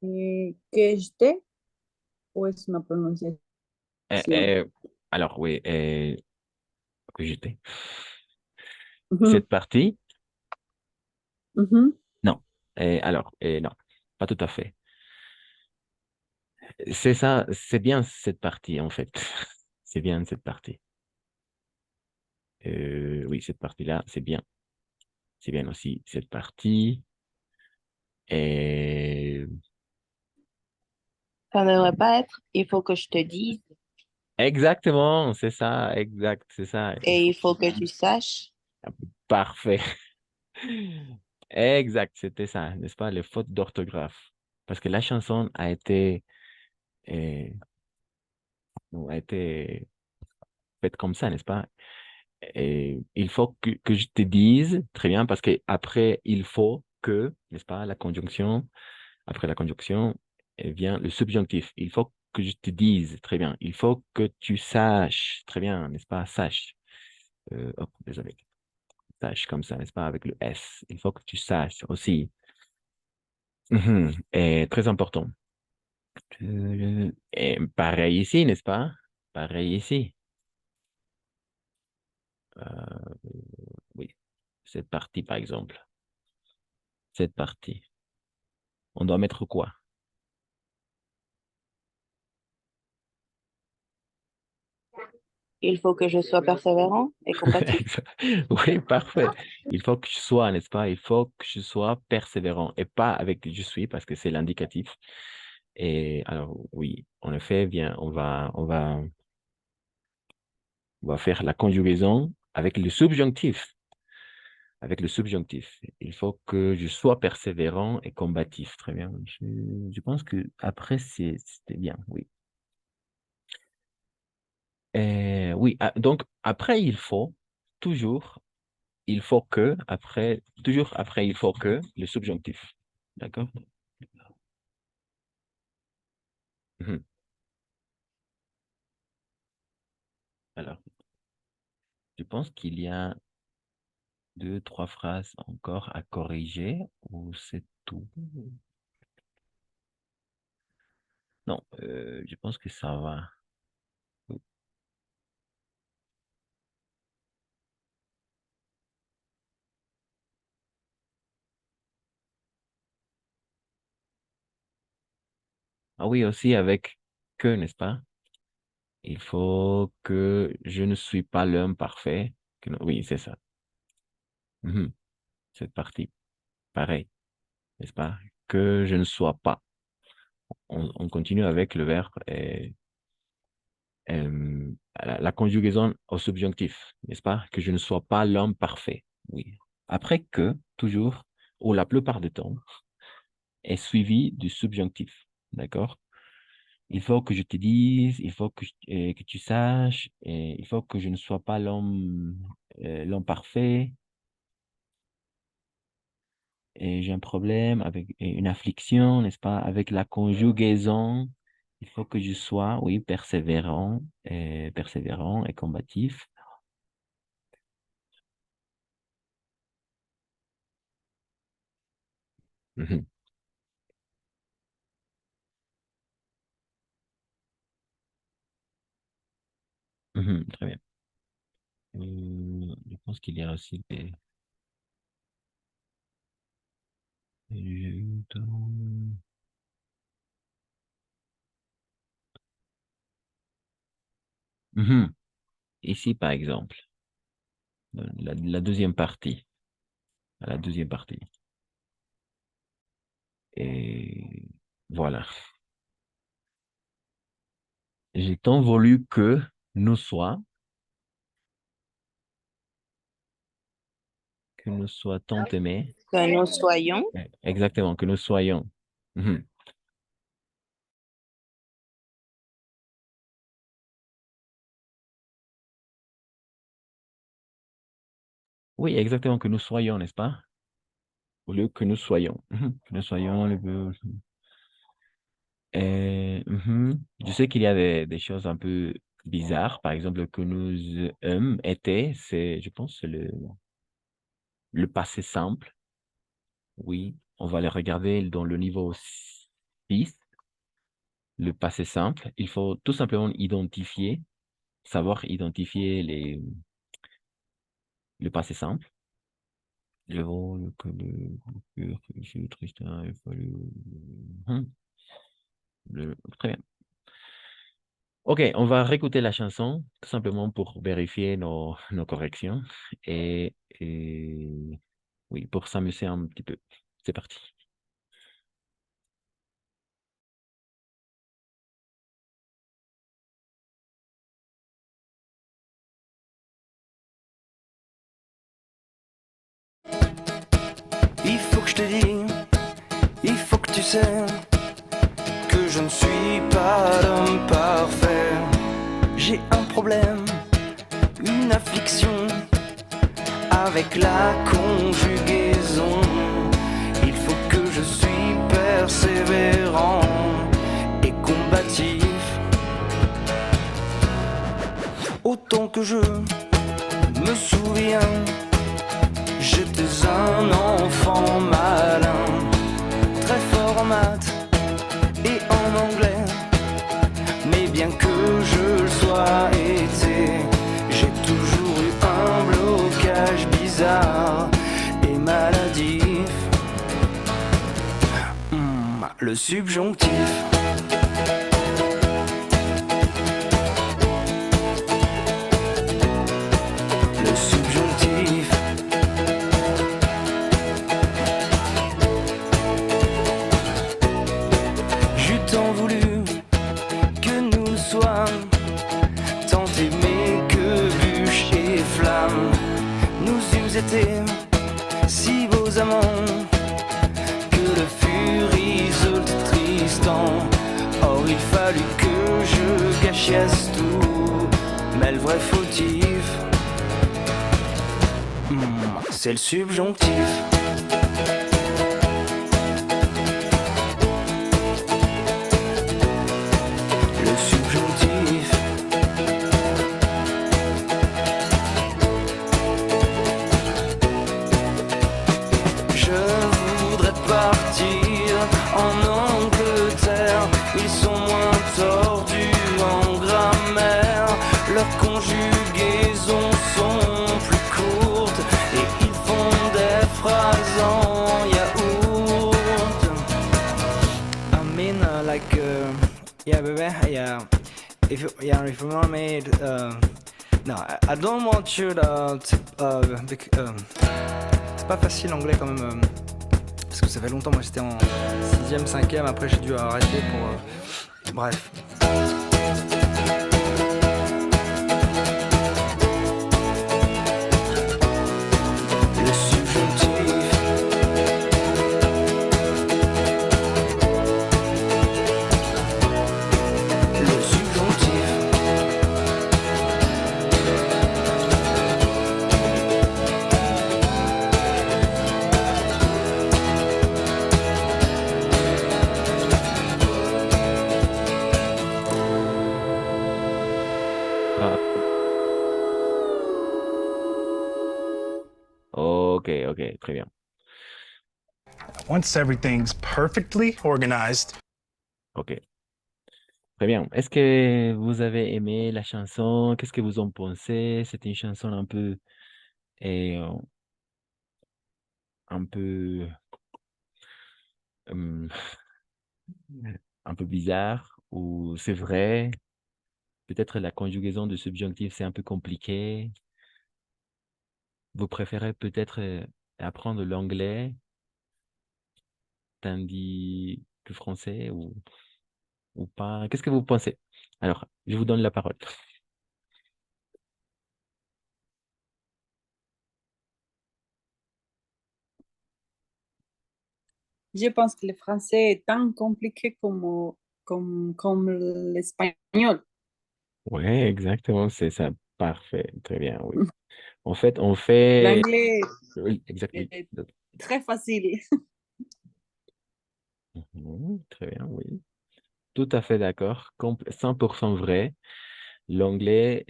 Que j'étais ou es una pronunciación? Eh, eh, alors, oui, que j'étais. Ujú, Cette partie, ujú. non. Non, pas tout à fait. C'est ça, c'est bien cette partie, en fait. C'est bien cette partie. Oui, cette partie-là, c'est bien. C'est bien aussi cette partie. Et Ça ne devrait pas être, il faut que je te dise exactement, c'est ça, exact, c'est ça. et il faut que tu saches. Parfait. Exact, c'était ça, n'est-ce pas, les fautes d'orthographe. Parce que la chanson euh, a été faite comme ça, n'est-ce pas? Et il faut que je te dise, très bien, parce que après, il faut que, n'est-ce pas, la conjonction, après la conjonction, vient le subjonctif. Il faut que je te dise, très bien. Il faut que tu saches, très bien, n'est-ce pas, sache. Hop, désolé. Sache comme ça, n'est-ce pas, avec le S. Il faut que tu saches aussi. Mhm. Et très important. Et pareil ici, n'est-ce pas? Pareil ici. Euh, oui, cette partie, par exemple. Cette partie. On doit mettre quoi? Il faut que je sois persévérant et combatif. Oui, parfait. Il faut que je sois, n'est-ce pas? Il faut que je sois persévérant et pas avec je suis parce que c'est l'indicatif. Et alors, oui, en effet, bien, on va faire la conjugaison avec le subjonctif. Avec le subjonctif. Il faut que je sois persévérant et combatif. Très bien. Je pense que après, c'était bien, oui. Oui, donc après, toujours, il faut que, toujours après, il faut que, le subjonctif. D'accord? Mhm. Alors, je pense qu'il y a 2, 3 phrases encore à corriger ou c'est tout? Non, je pense que ça va. Ah oui, aussi avec que, n'est-ce pas? Il faut que je ne suis pas l'homme parfait. Oui, c'est ça. Mhm. Cette partie, pareil, n'est-ce pas? Que je ne sois pas. On continue avec le verbe la conjugaison au subjonctif, n'est-ce pas? Que je ne sois pas l'homme parfait. Oui. Après que, toujours, ou la plupart du temps, est suivi du subjonctif. D'accord? Il faut que je te dise, il faut que tu saches, il faut que je ne sois pas l'homme parfait. Et j'ai un problème avec une affliction, n'est-ce pas? Avec la conjugaison, il faut que je sois, oui, persévérant et combatif. Mhm. Mhm, très bien. Je pense qu'il y a aussi Mhm. Ici, par exemple, la deuxième partie. La deuxième partie. Et voilà. J'ai tant voulu que nous soient, tant aimés. Que nous soyons. Exactement, que nous soyons. Mhm. Oui, exactement, que nous soyons, n'est-ce pas? Au lieu que nous soyons. Mhm. Que nous soyons Je sais qu'il y a des choses un peu bizarres. Par exemple, que nous étaient, je pense, c'est le passé simple. Oui, on va les regarder dans le niveau 6, le passé simple. Il faut tout simplement savoir identifier le passé simple. Je suis triste, il faut très bien. Ok, on va réécouter la chanson, tout simplement pour vérifier nos corrections et oui, pour s'amuser un petit peu. C'est parti. Il faut que je te dise, il faut que tu sais que je ne suis pas l'homme parfait. J'ai un problème, une affliction avec la conjugaison. Il faut que je suis persévérant et combatif. Autant que je me souviens, j'étais un enfant malin, très fort en maths et en anglais. Mais bien que je le sois été, j'ai toujours eu un blocage bizarre et maladif. Le subjonctif. Le subjonctif. J'ai tant voulu que nous le soyons, tant aimés que bûches et flammes. Nous eûmes été si beaux amants que le furie résulte tristant. Or il fallut que je gâchasse tout, mais le vrai fautif, c'est le subjonctif. Le subjonctif. Je voudrais partir en Angleterre. Ils sont moins tordus en grammaire. Leurs conjugaisons sont plus courtes et ils font des phrases en yaourt. I mean like yeah baby, yeah, if you want me No, I don't want you c'est pas facile l'anglais quand même. Parce que ça fait longtemps, moi j'étais en 6e, 5e, après j'ai dû arrêter pour. Bref. Le subjonctif. Le subjonctif. Ah, ok, ok, très bien. Once everything's perfectly organized. Ok, très bien. Est-ce que vous avez aimé la chanson? Qu'est-ce que vous en pensez? C'est une chanson euh, un peu, hum, un peu bizarre ou c'est vrai? Peut-être la conjugaison de subjonctif, c'est un peu compliqué. Vous préférez peut-être apprendre l'anglais tandis que français ou pas? Qu'est-ce que vous pensez? Alors, je vous donne la parole. Je pense que le français est tant compliqué comme l'espagnol. Oui, exactement, c'est ça. Parfait, très bien, oui. En fait, on fait... L'anglais Oui, exactement. est très facile. Mhm, très bien, oui. Tout à fait d'accord. 100% vrai. L'anglais,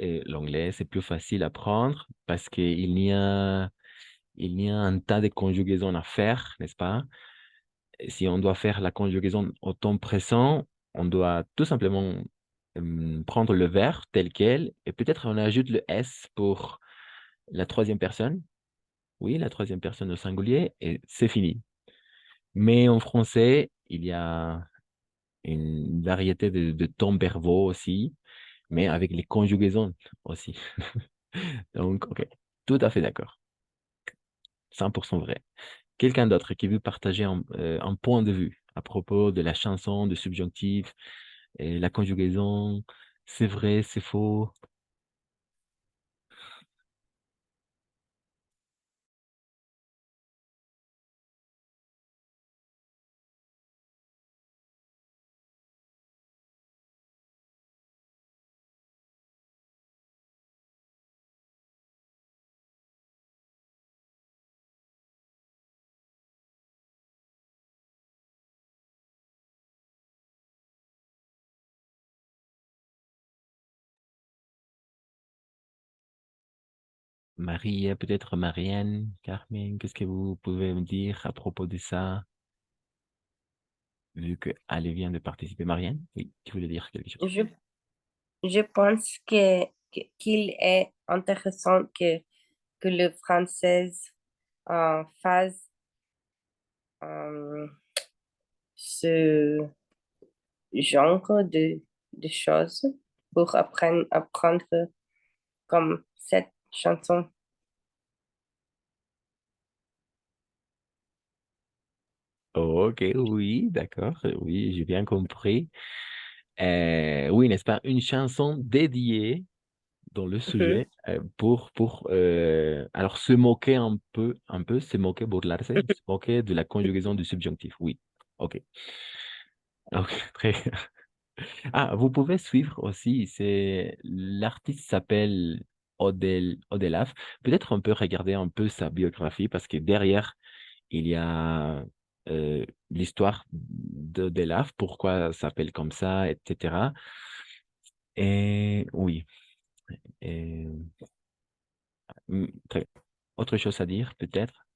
c'est plus facile à apprendre parce il y a un tas de conjugaisons à faire, n'est-ce pas? Et si on doit faire la conjugaison au temps présent, on doit tout simplement prendre le verbe tel quel et peut-être on ajoute le S pour la troisième personne. Oui, la troisième personne au singulier et c'est fini. Mais en français, il y a une variété de temps verbaux aussi, mais avec les conjugaisons aussi. Donc, ok, tout à fait d'accord. 100% vrai. Quelqu'un d'autre qui veut partager un point de vue à propos de la chanson, de subjonctif, et la conjugaison, c'est vrai, c'est faux. Marie, peut-être Marianne, Carmen, qu'est-ce que vous pouvez me dire à propos de ça, vu que Ale vient de participer. Marianne, oui, tu voulais dire quelque chose. Je, je pense qu'il est intéressant que le français fasse euh, ce genre de choses pour apprendre comme cette chanson. Ok, oui, d'accord, oui, j'ai bien compris. Oui, n'est-ce pas, une chanson dédiée dans le Mhm. sujet pour alors se moquer se moquer, burlarse, se moquer de la conjugaison du subjonctif. Oui, ok, ok, très bien. Ah, vous pouvez suivre aussi, c'est l'artiste s'appelle Odelaf. Peut-être on peut regarder un peu sa biographie parce que derrière, il y a l'histoire d'Odelaf, pourquoi ça s'appelle comme ça, etc. Et oui, et, très bien. Autre chose à dire, peut-être?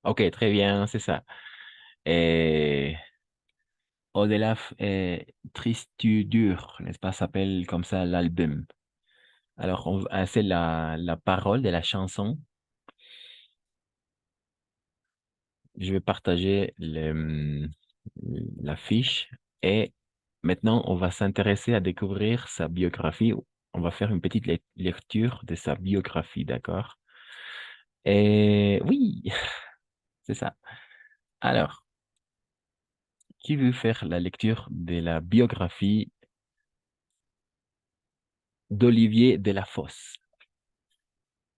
Ok, très bien, c'est ça. Et au-delà, Triste dur, n'est-ce pas, s'appelle comme ça l'album. Alors, c'est la parole de la chanson. Je vais partager la fiche et maintenant, on va s'intéresser à découvrir sa biographie. On va faire une petite lecture de sa biographie, d'accord? Et oui, c'est ça. Alors, qui veut faire la lecture de la biographie d'Olivier Delafosse?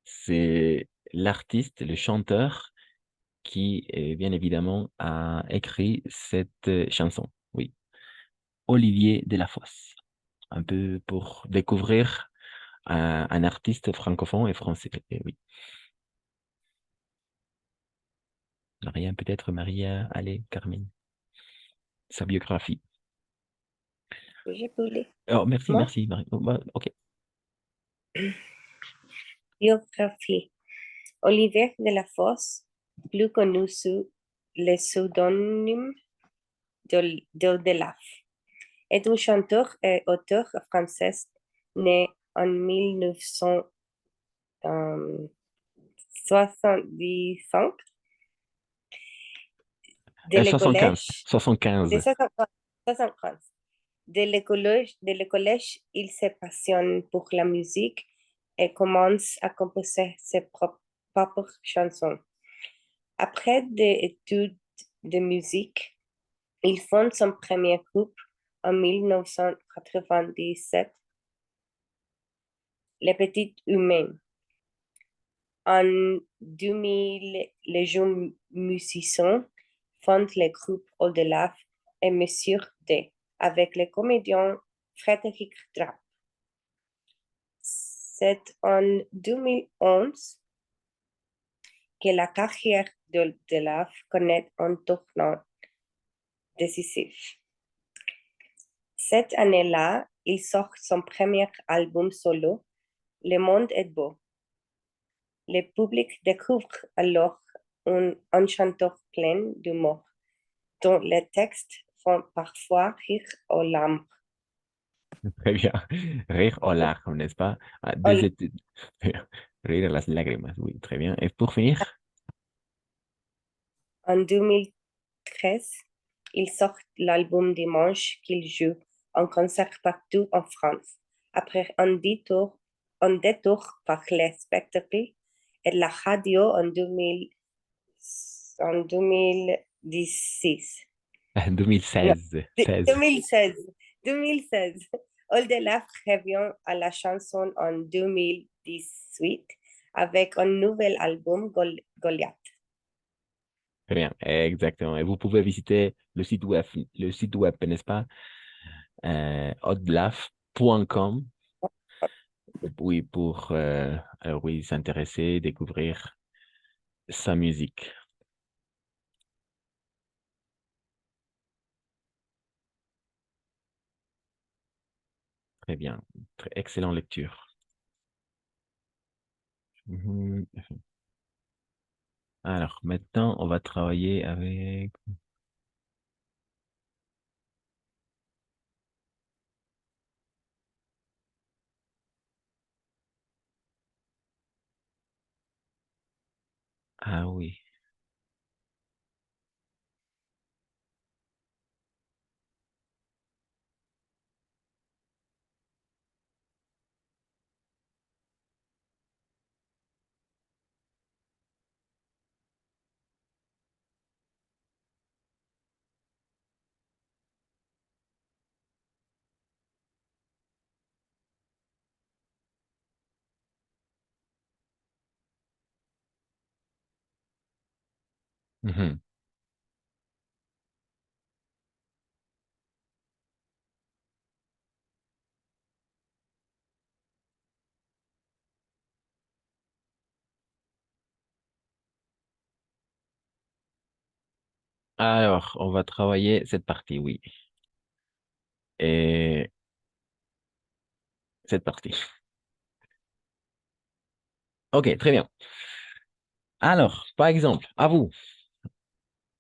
C'est l'artiste, le chanteur qui, bien évidemment, a écrit cette chanson. Oui, Olivier Delafosse. Un peu pour découvrir un artiste francophone et français. Et oui. Maria, peut-être Maria, allez, Carmen. Sa biographie. Je peux lire. Oh, merci, Moi? merci, Marie. Oh, bah, ok. Biographie. Olivier Delafosse, plus connu sous le pseudonyme d'Odelaf, est un chanteur et auteur français né en 1965 de 75, l'écollège 75. de 75. De l'écollège, il se passionne pour la musique et commence à composer ses propres chansons. Après des études de musique, il fonde son premier groupe en 1997, Les Petites Humaines. En 2000, les jeunes musiciens fondent le groupe Au-delà et Monsieur D avec le comédien Frédéric Trapp. C'est en 2011 que la carrière d'Au-delà connaît un tournant décisif. Cette année-là, il sort son premier album solo, Le monde est beau. Le public découvre alors un chanteur plein d'humour, dont les textes font parfois rire aux larmes. Très bien. Rire aux larmes, n'est-ce pas? Ah, des études. Rire a las lágrimas, oui, très bien. Et pour finir? En 2013, il sort l'album Dimanche qu'il joue en concert partout en France. Après un détour par les spectacles et la radio en 2016. 2016. 2016. Au-delà revient à la chanson en 2018 avec un nouvel album, Goliath. Très bien, exactement. Et vous pouvez visiter le site web, n'est-ce pas? Odlaf.com. Oui, pour alors oui, s'intéresser, découvrir sa musique. Très bien, excellente lecture. Mhm. Alors, maintenant, on va travailler avec... Ah oui. Mhm. Alors, on va travailler cette partie, oui. Et cette partie. Ok, très bien. Alors, par exemple, à vous.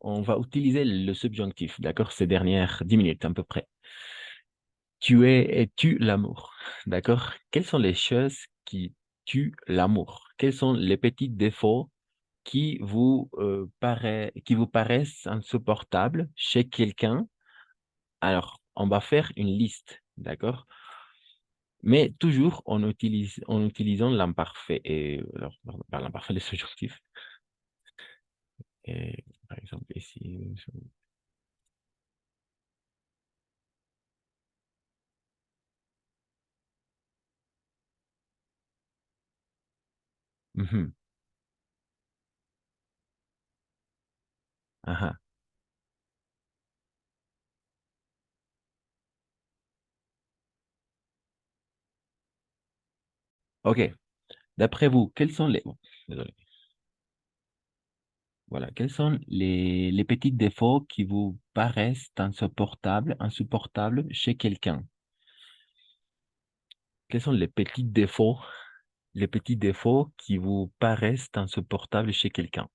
on va utiliser le subjonctif, d'accord, ces dernières 10 minutes à peu près. Tu es et tu l'amour, d'accord? Quelles sont les choses qui tuent l'amour? Quels sont les petits défauts qui vous paraissent insupportables chez quelqu'un? Alors, on va faire une liste, d'accord? Mais toujours en utilisant l'imparfait. Et alors, par l'imparfait, le subjonctif. Et, par exemple, ici. Mhm. Aha. OK. D'après vous, quels sont les... oh, désolé. Voilà. Quels sont les petits défauts qui vous paraissent insupportables chez quelqu'un? Quels sont les petits défauts qui vous paraissent insupportables chez quelqu'un?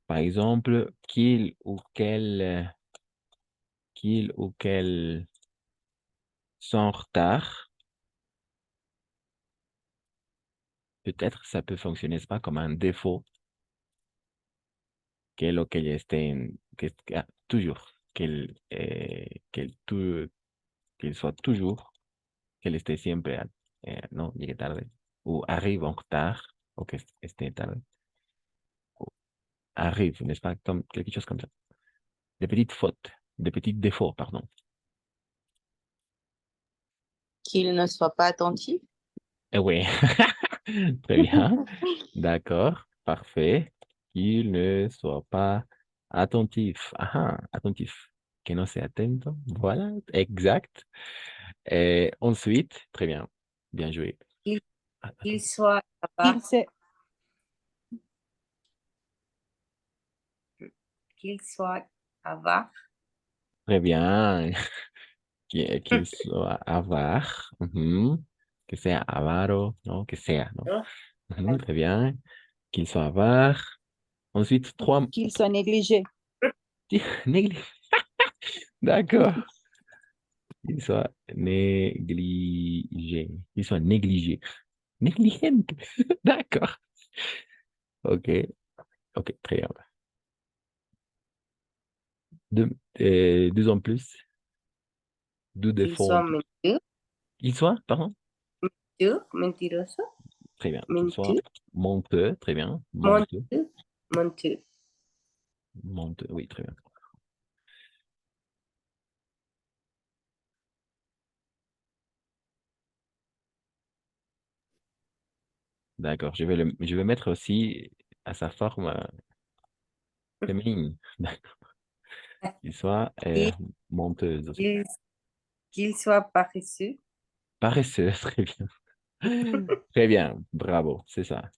Par exemple, qu'il ou qu'elle sont en retard. Peut-être ça peut fonctionner pas comme un défaut. Qu'elle ou qu'elle toujours, qu'elle soit toujours, qu'elle esté siempre, no, llegue tarde, ou arrive en retard, o que esté tarde, ou arrive, n'est-ce pas, comme quelque chose comme ça. Des petites fautes, des petits défauts, pardon. Qu'il ne soit pas attentif. Oui, très bien, d'accord, parfait. Qu'il ne soit pas attentif. Ah, attentif. Que no sea atento. Voilà, exact. Et ensuite, très bien, bien joué. Qu'il Ah, qu'il soit Qu'il avare, se, qu'il soit avare, très bien. Qu'il soit avare. Que sea avaro, ¿no? Que sea, ¿no? Très bien. Qu'il soit avare. Ensuite, trois. qu'il soit négligé. Négligé. D'accord. Qu'il soit négligé. Qu'il soit négligé. Négligente. D'accord. OK. OK, très bien. Deux en plus. Deux qu'il défauts soit en plus. menteur, Qu'il soit, pardon? mentiroso, Très bien. Qu'il soit menteur, menteux. Très bien. Menteux. menteur, menteur. Menteux. Oui, très bien. D'accord. Je vais mettre aussi à sa forme féminine. D'accord. Qu'il soit Qu'il menteuse aussi. qu'il- qu'il soit paresseux, Paresseuse. Très bien. Très bien. Bravo. C'est ça.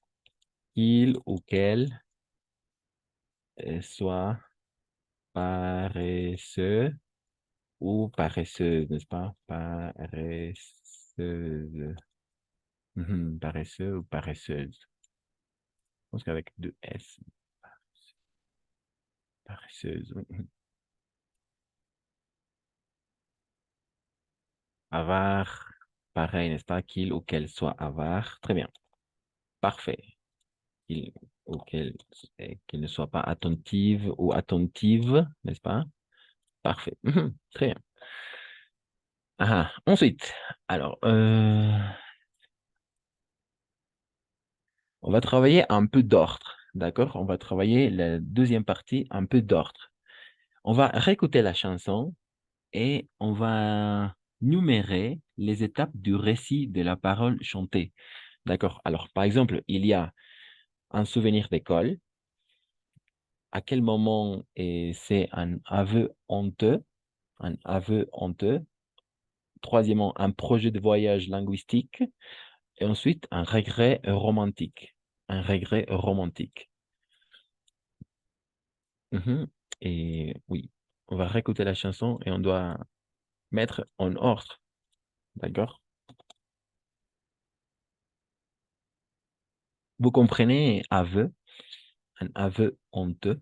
Il ou qu'elle soit paresseux ou paresseuse, n'est-ce pas? Paresseuse. Paresseux ou paresseuse. Je pense qu'avec deux S. Paresseuse. Avare. Pareil, n'est-ce pas? Qu'il ou qu'elle soit avare. Très bien. Parfait. Qu'il ou qu'elle ne soit pas attentive ou attentive, n'est-ce pas? Parfait. Très bien. Ah, ensuite, alors, on va travailler un peu d'ordre, d'accord? On va travailler la deuxième partie un peu d'ordre. On va réécouter la chanson et on va numérer les étapes du récit de la parole chantée. D'accord? Alors, par exemple, il y a un souvenir d'école. À quel moment c'est un aveu honteux? Un aveu honteux. Troisièmement, un projet de voyage linguistique. Et ensuite, un regret romantique. Un regret romantique. Et oui, on va réécouter la chanson et on doit mettre en ordre. D'accord? Vous comprenez aveu, un aveu honteux?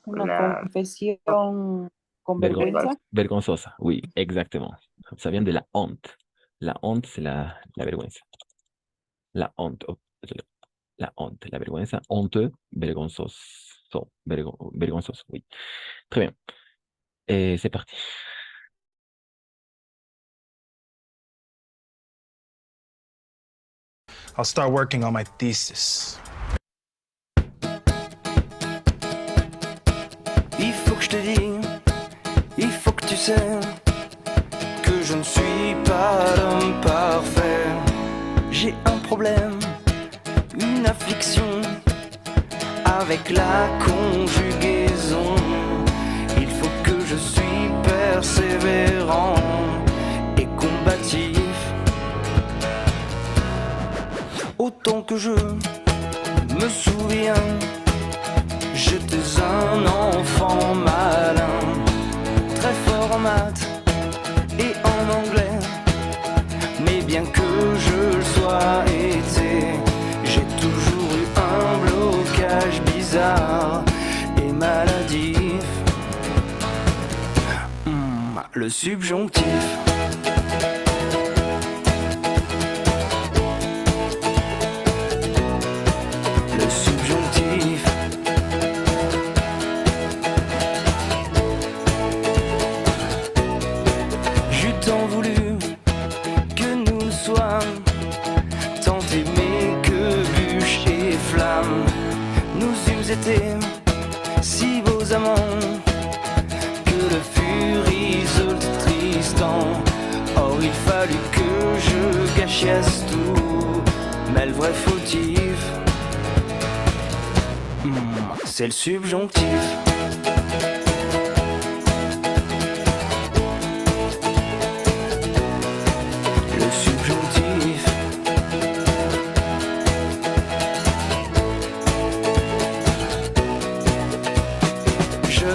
Una confesión con vergüenza. Vergonzosa, oui, exactement. Ça vient de la honte. La honte, c'est la vergüenza. La honte, la honte, la vergüenza, honteux, vergonzoso, vergonzoso, oui. Très bien. Et c'est parti. I'll start working on my thesis. Il faut que je te dise, il faut que tu sais que je ne suis pas l'homme parfait. J'ai un problème, une affliction avec la conjugaison. Il faut que je suis persévérant et combatif. Autant que je me souviens, j'étais un enfant malin, très fort en maths et en anglais. Mais bien que je le sois été, j'ai toujours eu un blocage bizarre et maladif. Le subjonctif. Le subjonctif. J'eus tant voulu que nous soyons tant aimés que bûches et flammes. Nous eûmes été si beaux amants que le fut résolte Tristan. Or il fallut que je gâchasse tout, mais le vrai fautif, c'est le subjonctif. Le subjonctif. Je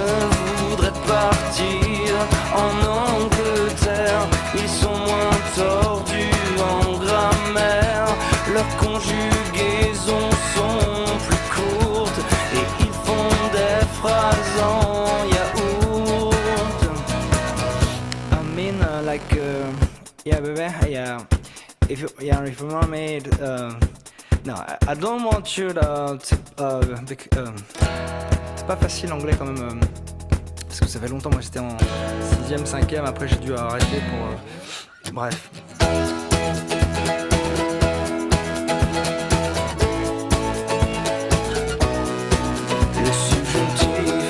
voudrais partir en Angleterre. Ils sont moins tordus en grammaire. Leurs conjugaisons sont plus courtes et ils font des phrases en yaourt. I mean, yeah, baby, yeah. If you want me, no, I don't want you to c'est pas facile l'anglais quand même, parce que ça fait longtemps, moi j'étais en 6e, 5e, après j'ai dû arrêter pour... bref. Le subjonctif.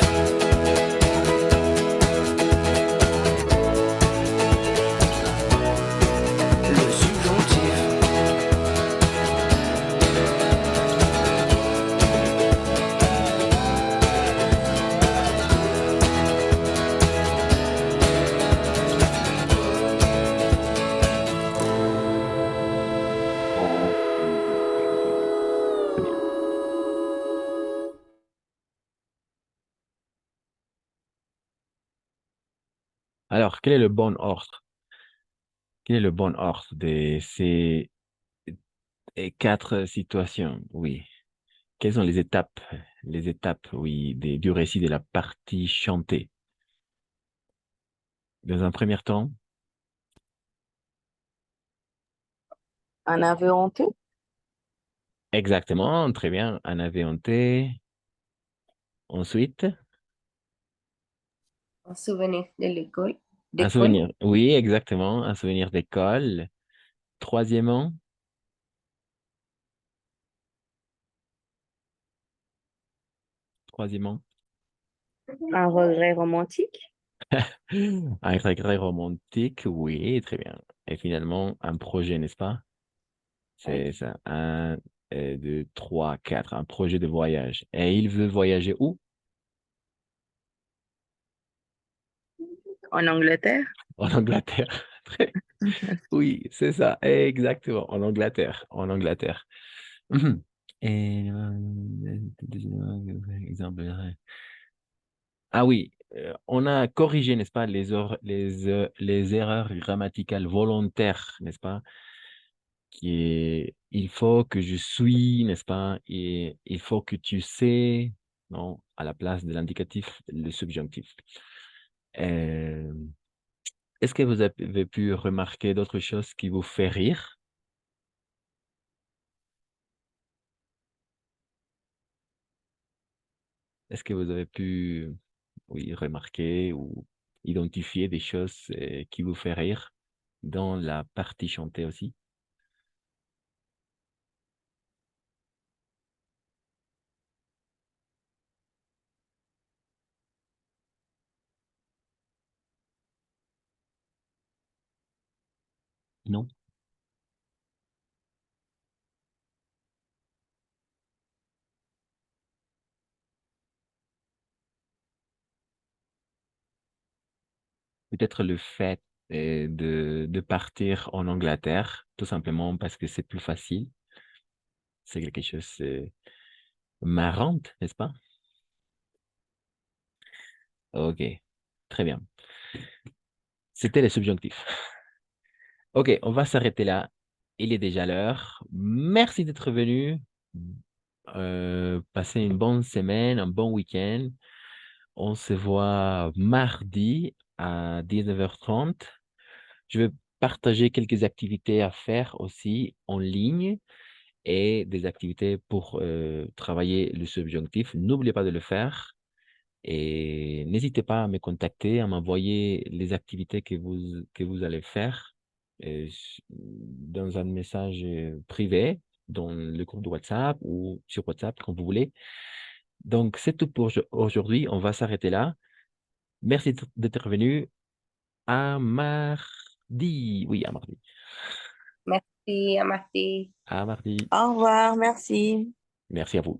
Le subjonctif. Alors, quel est le bon ordre? Quel est le bon ordre de ces 4 situations? Oui. Quelles sont les étapes, oui, du récit de la partie chantée? Dans un premier temps, Un aveu honteux. exactement, très bien, un aveu honteux. Ensuite, Un souvenir de l'école. un souvenir, oui, exactement, un souvenir d'école. Troisièmement, Un regret romantique. un regret romantique, oui, très bien. Et finalement, un projet, n'est-ce pas? C'est ça, 1, 2, 3, 4, un projet de voyage. Et il veut voyager où? En Angleterre. En Angleterre. Oui, c'est ça, exactement, en Angleterre, en Angleterre. Et exemple. Ah oui, on a corrigé, n'est-ce pas, les erreurs grammaticales volontaires, n'est-ce pas, il faut que je suis, n'est-ce pas, et il faut que tu sais, non, à la place de l'indicatif, le subjonctif. Euh, Est-ce que vous avez pu remarquer d'autres choses qui vous fait rire? Est-ce que vous avez pu, oui, remarquer ou identifier des choses qui vous fait rire dans la partie chantée aussi? Non? Peut-être le fait de partir en Angleterre, tout simplement parce que c'est plus facile. C'est quelque chose marrant, n'est-ce pas? Ok, très bien. C'était les subjonctifs. Ok, on va s'arrêter là. Il est déjà l'heure. Merci d'être venu. Passez une bonne semaine, un bon week-end. On se voit mardi à 19h30. Je vais partager quelques activités à faire aussi en ligne et des activités pour travailler le subjonctif. N'oubliez pas de le faire et n'hésitez pas à me contacter, à m'envoyer les activités que vous allez faire dans un message privé, dans le groupe de WhatsApp ou sur WhatsApp, comme vous voulez. Donc, c'est tout pour aujourd'hui. On va s'arrêter là. Merci d'être venu. À mardi. Oui, à mardi. Merci, à mardi. À mardi. Au revoir, merci. Merci à vous.